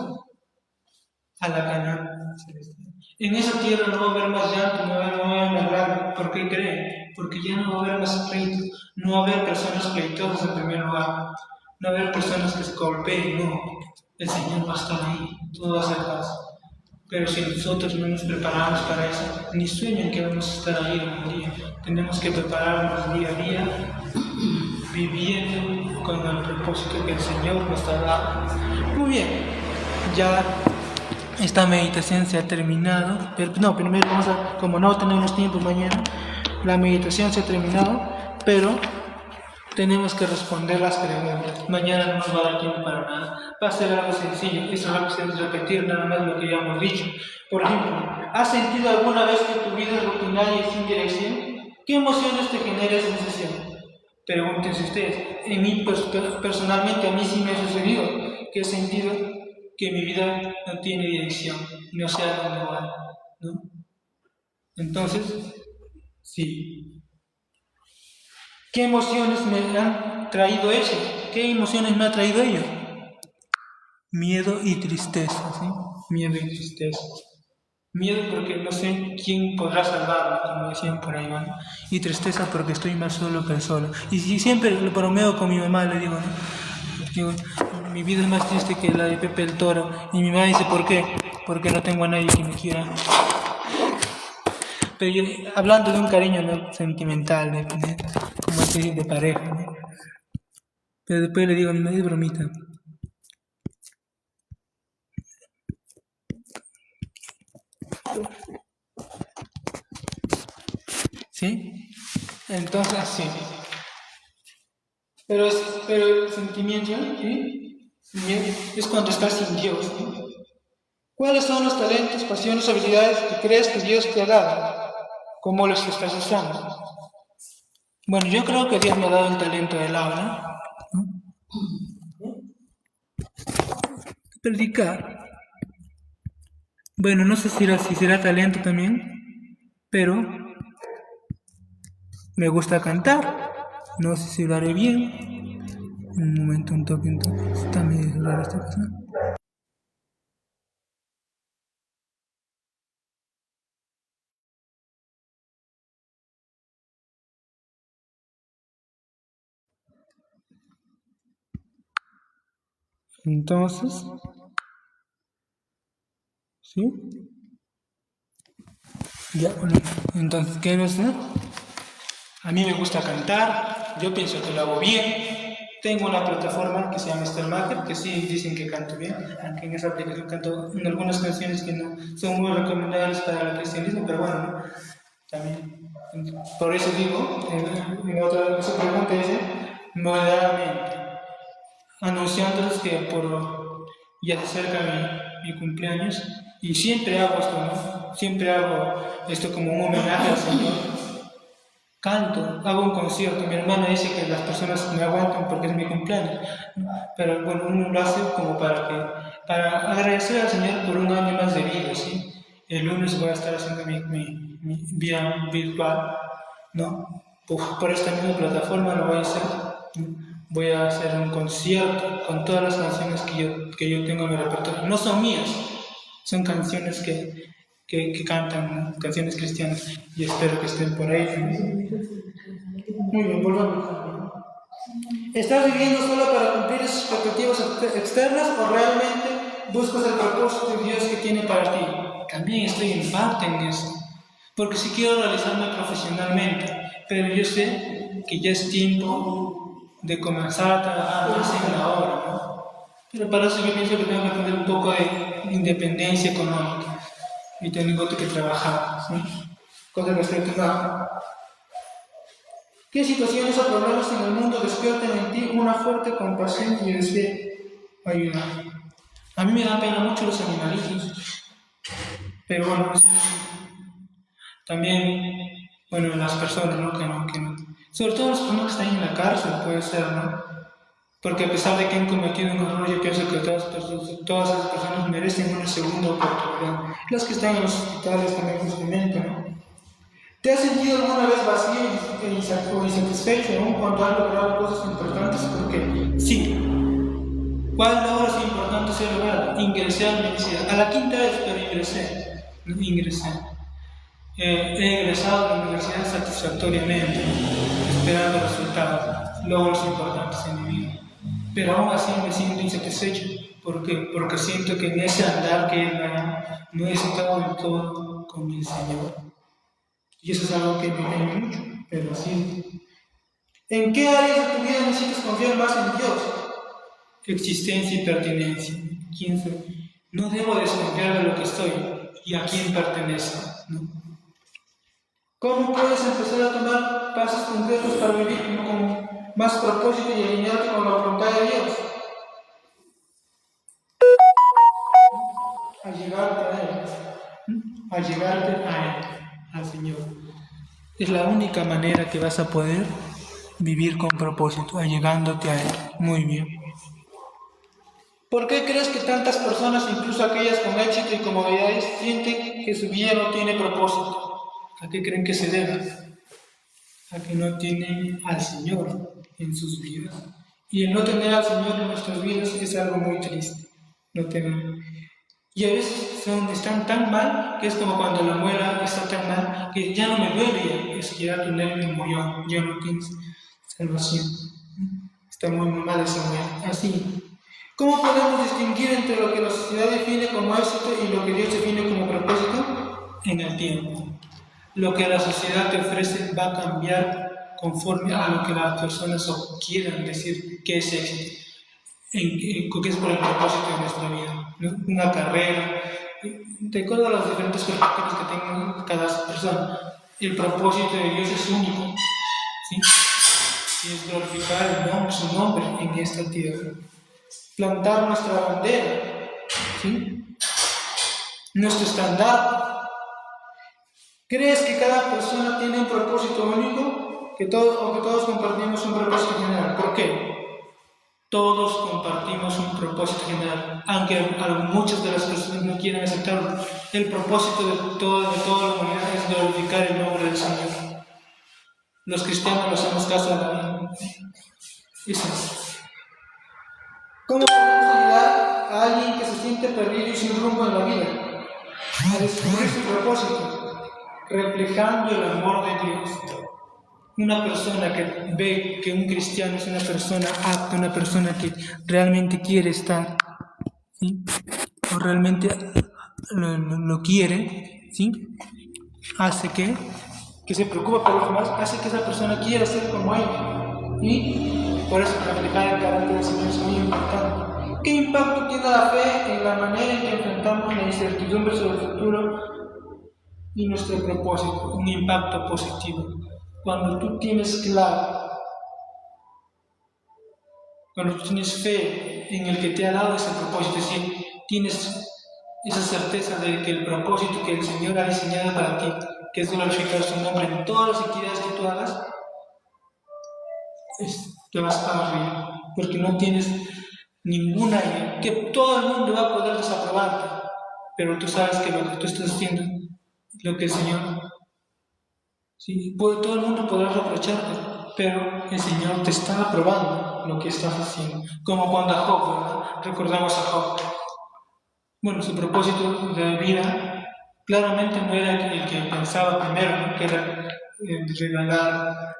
A la Canaán celestial. En esa tierra no va a haber más llanto, no va a haber más lágrimas. ¿Por qué creen? Porque ya no va a haber más pleitos, no va a haber personas pleitosas en primer lugar, no va a haber personas que se golpeen, no. El Señor va a estar ahí, todo va a ser paz. Pero si nosotros no nos preparamos para eso, ni sueñan que vamos a estar ahí algún día. Tenemos que prepararnos día a día, viviendo con el propósito que el Señor nos ha dado. Muy bien, ya esta meditación se ha terminado. Pero no, primero vamos a, como no tenemos tiempo mañana, la meditación se ha terminado, pero tenemos que responder las preguntas. Mañana no nos va a dar tiempo para nada. Va a ser algo sencillo. Eso va a ser repetir nada más lo que ya hemos dicho. Por ejemplo, ¿has sentido alguna vez que tu vida es rutinaria y sin dirección? ¿Qué emociones te genera esa sensación? Pregúntense ustedes. En mí, personalmente, a mí sí me ha sucedido que he sentido que mi vida no tiene dirección y no sé a dónde va, ¿no? Entonces, sí. ¿Qué emociones me han traído eso? ¿Qué emociones me ha traído ello? Miedo y tristeza, ¿sí? Miedo y tristeza. Miedo porque no sé quién podrá salvarme, como decían por ahí, ¿no? Y tristeza porque estoy más solo que el solo. Y siempre lo bromeo con mi mamá, le digo, ¿no? Digo, mi vida es más triste que la de Pepe el Toro. Y mi mamá dice, ¿por qué? Porque no tengo a nadie que me quiera. Pero yo, hablando de un cariño, ¿no?, sentimental, como especie de pareja, ¿no? Pero después le digo, no es bromita. ¿Sí? Entonces, sí. Pero el sentimiento, ¿sí?, es cuando estás sin Dios, ¿sí? ¿Cuáles son los talentos, pasiones, habilidades que crees que Dios te ha dado? ¿Cómo los estás usando? Bueno, yo creo que Dios me ha dado el talento del habla, ¿no? Predicar. Bueno, no sé si será talento también, pero me gusta cantar. No sé si lo haré bien. Un momento, un toque. Está medio raro esta cosa. Entonces, ¿sí? Ya, bueno, entonces, ¿qué debo hacer? A mí me gusta cantar, yo pienso que lo hago bien. Tengo una plataforma que se llama StarMaker, que sí dicen que canto bien, aunque en esa aplicación canto en algunas canciones que no son muy recomendables para el cristianismo, pero bueno, ¿no? También, por eso digo, en otra pregunta dice, moderadamente, anunciándoles que ya se acerca mi cumpleaños, y siempre hago esto, ¿no? Siempre hago esto como un homenaje al Señor. Canto, hago un concierto. Mi hermana dice que las personas me aguantan porque es mi cumpleaños, ¿no? Pero bueno, uno lo hace como para agradecer al Señor por un año más de vida, ¿sí? El lunes voy a estar haciendo mi vida virtual, ¿no? Por esta misma plataforma lo voy a hacer, ¿no? Voy a hacer un concierto con todas las canciones que yo tengo en mi repertorio. No son mías, son canciones que cantan, ¿no? Canciones cristianas, y espero que estén por ahí, ¿no? Muy bien, volvamos. ¿Estás viviendo solo para cumplir esas expectativas externas o realmente buscas el propósito de Dios que tiene para ti? También estoy en parte en eso, porque sí quiero realizarme profesionalmente, pero yo sé que ya es tiempo de comenzar a trabajar más en la obra, ¿no? Pero para eso yo pienso que tengo que tener un poco de independencia económica. y tengo que trabajar, ¿sí? Cosa que estoy tomando. ¿Qué situaciones o problemas en el mundo despiertan en ti una fuerte compasión y deseo ayudar? A mí me da pena mucho los animalitos, pero bueno, también, bueno, las personas, ¿no? Que no. Sobre todo las personas que están en la cárcel, puede ser, ¿no? Porque a pesar de que han cometido un error, yo pienso que todas esas personas merecen una segunda oportunidad. Las que están en los hospitales también, justamente, ¿no? ¿Te has sentido alguna vez vacío o insatisfecho, aún cuando has logrado cosas importantes? Porque sí. ¿Cuál logro es importante ser logrado? Ingresé a la universidad. A la 5ª vez, pero ingresé. He egresado de la universidad satisfactoriamente, esperando resultados, logros importantes en mi vida. Pero aún así me siento insatisfecho. ¿Por qué? Porque siento que en ese andar que no he estado del todo con mi Señor. Y eso es algo que me pena mucho, pero sí. ¿En qué áreas de tu vida necesitas confiar más en Dios? Existencia y pertenencia. ¿Quién soy? No debo desconfiar de lo que estoy y a quién pertenezco, ¿no? ¿Cómo puedes empezar a tomar pasos concretos para vivir con más propósito y alinearte con la voluntad de Dios? Allegarte a Él, al Señor. Es la única manera que vas a poder vivir con propósito, allegándote a Él. Muy bien. ¿Por qué crees que tantas personas, incluso aquellas con éxito y comodidades, sienten que su vida no tiene propósito? ¿A qué creen que se debe? A que no tienen al Señor en sus vidas. Y el no tener al Señor en nuestras vidas es algo muy triste. No tener. Y a veces están tan mal que es como cuando la muela está tan mal que ya no me duele ya. Es que ya tu nervio murió, ya no tienes salvación. Está muy mal esa muela. Así. ¿Cómo podemos distinguir entre lo que la sociedad define como éxito y lo que Dios define como propósito? En el tiempo. Lo que la sociedad te ofrece va a cambiar conforme a lo que las personas quieran decir que es éxito, que es por el propósito de nuestra vida, ¿no? Una carrera, de todas las diferentes perspectivas que tenga cada persona. El propósito de Dios es único, ¿sí? Y es glorificar su nombre en esta tierra. Plantar nuestra bandera, ¿sí? Nuestro estandarte. ¿Crees que cada persona tiene un propósito único? Que todos compartimos un propósito general. ¿Por qué? Todos compartimos un propósito general, aunque muchas de las personas no quieran aceptarlo. El propósito de toda la humanidad es glorificar el nombre del Señor. Los cristianos nos hacemos caso a la Biblia. ¿Cómo podemos ayudar a alguien que se siente perdido y sin rumbo en la vida a descubrir su propósito? Reflejando el amor de Dios. Una persona que ve que un cristiano es una persona apta, una persona que realmente quiere estar, ¿sí? O realmente lo quiere, ¿sí? Hace que se preocupa por los demás, hace que esa persona quiera ser como él. Y por eso reflejar el carácter del Señor es muy importante. ¿Qué impacto tiene la fe en la manera en que enfrentamos la incertidumbre sobre el futuro y nuestro propósito? Un impacto positivo. Cuando tú tienes claro, cuando tú tienes fe en el que te ha dado ese propósito, es decir, tienes esa certeza de que el propósito que el Señor ha diseñado para ti, que es glorificar su nombre en todas las actividades que tú hagas, te vas a estar bien, porque no tienes ninguna idea, que todo el mundo va a poder desaprobarte, pero tú sabes que lo que tú estás haciendo, lo que el Señor, sí, todo el mundo podrá reprocharte, pero el Señor te está aprobando lo que estás haciendo, como cuando a Job, ¿verdad? Recordamos a Job. Bueno, su propósito de vida claramente no era el que pensaba primero, ¿no? Que era regalar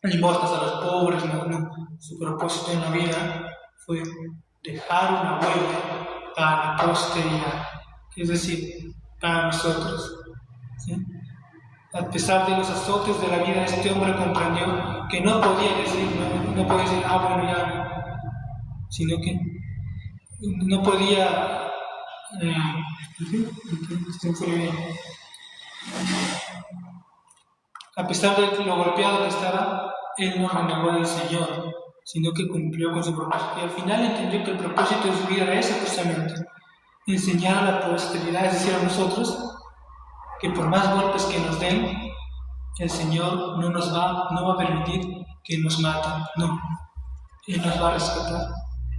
limosnas a los pobres, no. Su propósito en la vida fue dejar una huella para la posteridad, es decir, para nosotros, ¿sí? A pesar de los azotes de la vida, este hombre comprendió que no podía decir, bueno, ya, sino que no podía A pesar de lo golpeado que estaba, él no renegó del Señor, sino que cumplió con su propósito. Y al final entendió que el propósito de su vida era ese justamente, enseñar a la posteridad, es decir, a nosotros, que por más golpes que nos den, el Señor no va a permitir que nos maten, no, Él nos va a rescatar.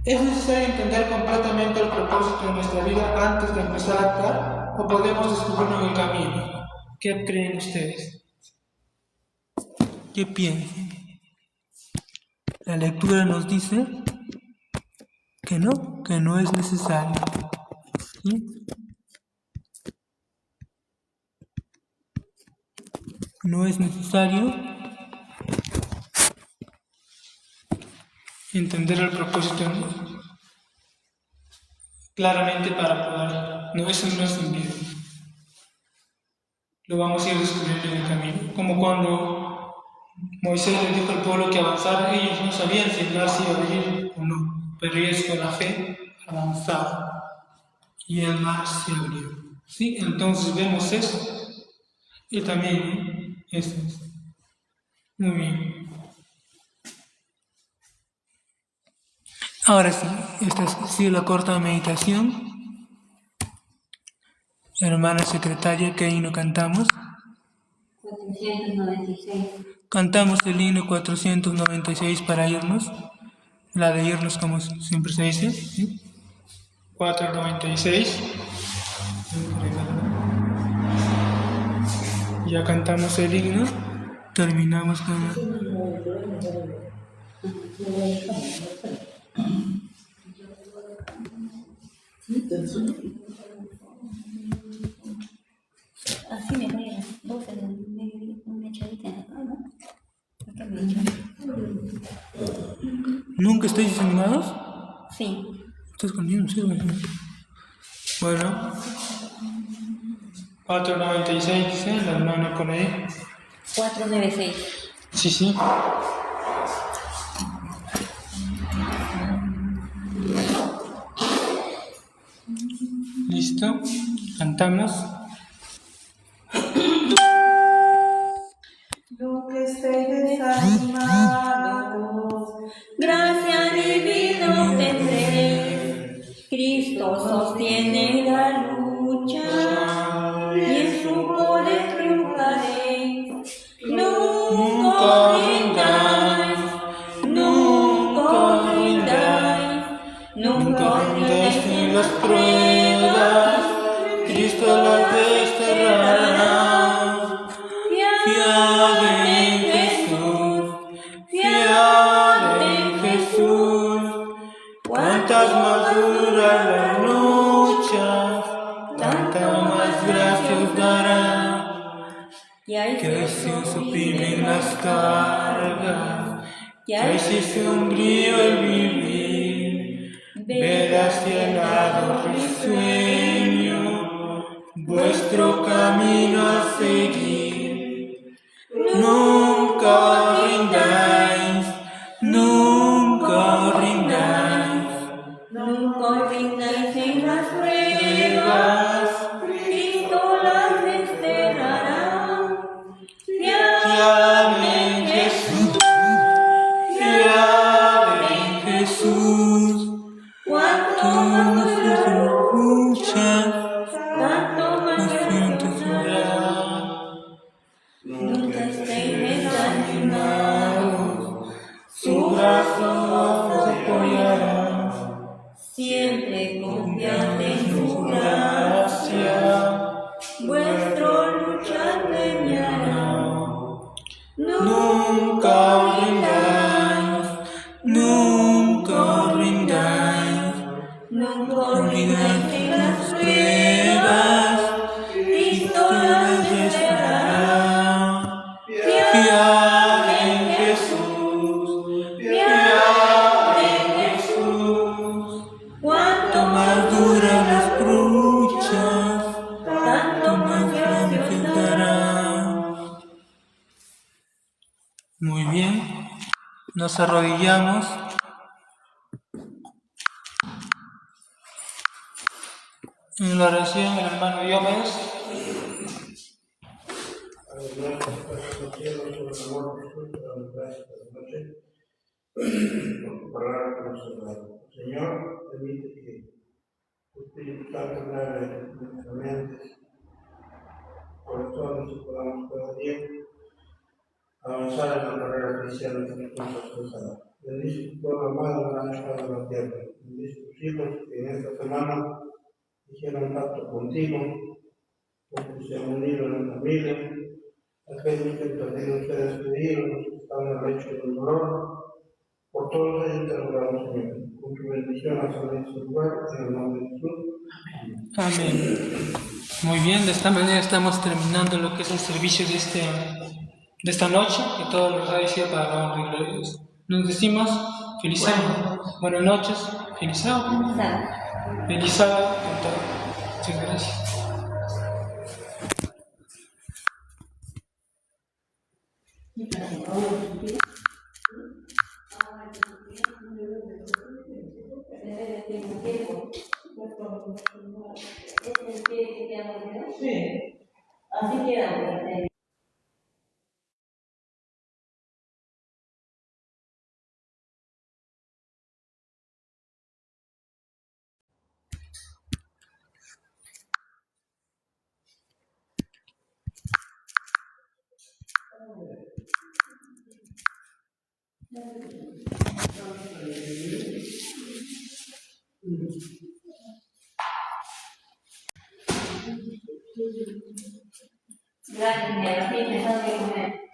¿Es necesario entender completamente el propósito de nuestra vida antes de empezar a actuar, o podemos descubrirlo en el camino? ¿Qué creen ustedes? ¿Qué piensan? La lectura nos dice que no es necesario. ¿Sí? No es necesario entender el propósito claramente para poder. No, eso no es envidia. Lo vamos a ir descubriendo en el camino. Como cuando Moisés le dijo al pueblo que avanzara, ellos no sabían si el mar se iba a abrir o no, pero ellos con la fe avanzaron y el mar se abrió. ¿Sí? Entonces vemos eso. Y también eso es. Muy bien. Ahora sí, esta ha sido la corta meditación. Hermana secretaria, ¿qué himno cantamos? 496. Cantamos el himno 496 para irnos. La de irnos, como siempre se dice. ¿Sí? 496. Ya cantamos el himno. Terminamos con... Así me voy a las 12 de mediodía, una echadita en la cama. ¿Por qué me echan? ¿Nunca estáis desanimados? Sí. ¿Estás conmigo? Sí, bueno. Bueno. 496, dice la hermana por ahí. 496. Sí. ¿Listo? Cantamos. Nunca estéis desanimados, Gracia divina tendréis. Cristo sostiene la lucha y en su poder triunfaréis. Nunca rindáis, nunca rindáis, nunca rindáis en las pruebas. Cristo las desterrará. Fiad en Jesús, fiad en Jesús. Cuantas más duras las luchas, tanta más gracia os dará. Que se suprimen las cargas, que se sombrío el vivir, ved hacia el lado risueño, vuestro camino a seguir. Nunca rindáis, nunca rindáis, Nunca rindáis en las pruebas, Cristo las desterrará. fiad en Jesús, fiad en Jesús. Cuanto más dura Lucha, tanto más siento gracia llorar. nunca estéis desanimados, Su brazo os apoyará. siempre confiad en su Gracia, vuestro luchar premiará. nunca rindáis, nunca rindáis. Nunca olvidéis en las pruebas, Cristo las desterrará. Fiad en Jesús, fiad en Jesús. Cuanto Más duras las luchas, tanto más gracia os dará. Muy bien, nos arrodillamos. En la oración, el hermano Diomedes. Por tu palabra que nos has dado. Señor, permite que tu Espíritu Santo mueva nuestras mentes, corazones y podamos cada día avanzar en la carrera cristiana que nos has trazado. Bendice tu pueblo amado, gran estado de la tierra. Bendice tus hijos que en esta semana hicieron pacto contigo, porque se han unido en la familia, aquellos que han perdido seres queridos, los que están en el lecho del dolor. Por todos ellos te rogamos, Señor, con tu bendición a salir de este lugar, en el nombre de Jesús. Amén. Muy bien, de esta manera estamos terminando lo que es el servicio de esta noche, que todos los radios sea para la honra y gloria de Dios. Nos decimos feliz sábado, buenas noches, feliz sábado, feliz sábado con todo. Muchas gracias. Sí. Así queda. Gracias, mi amor. Sí, pensando que comer.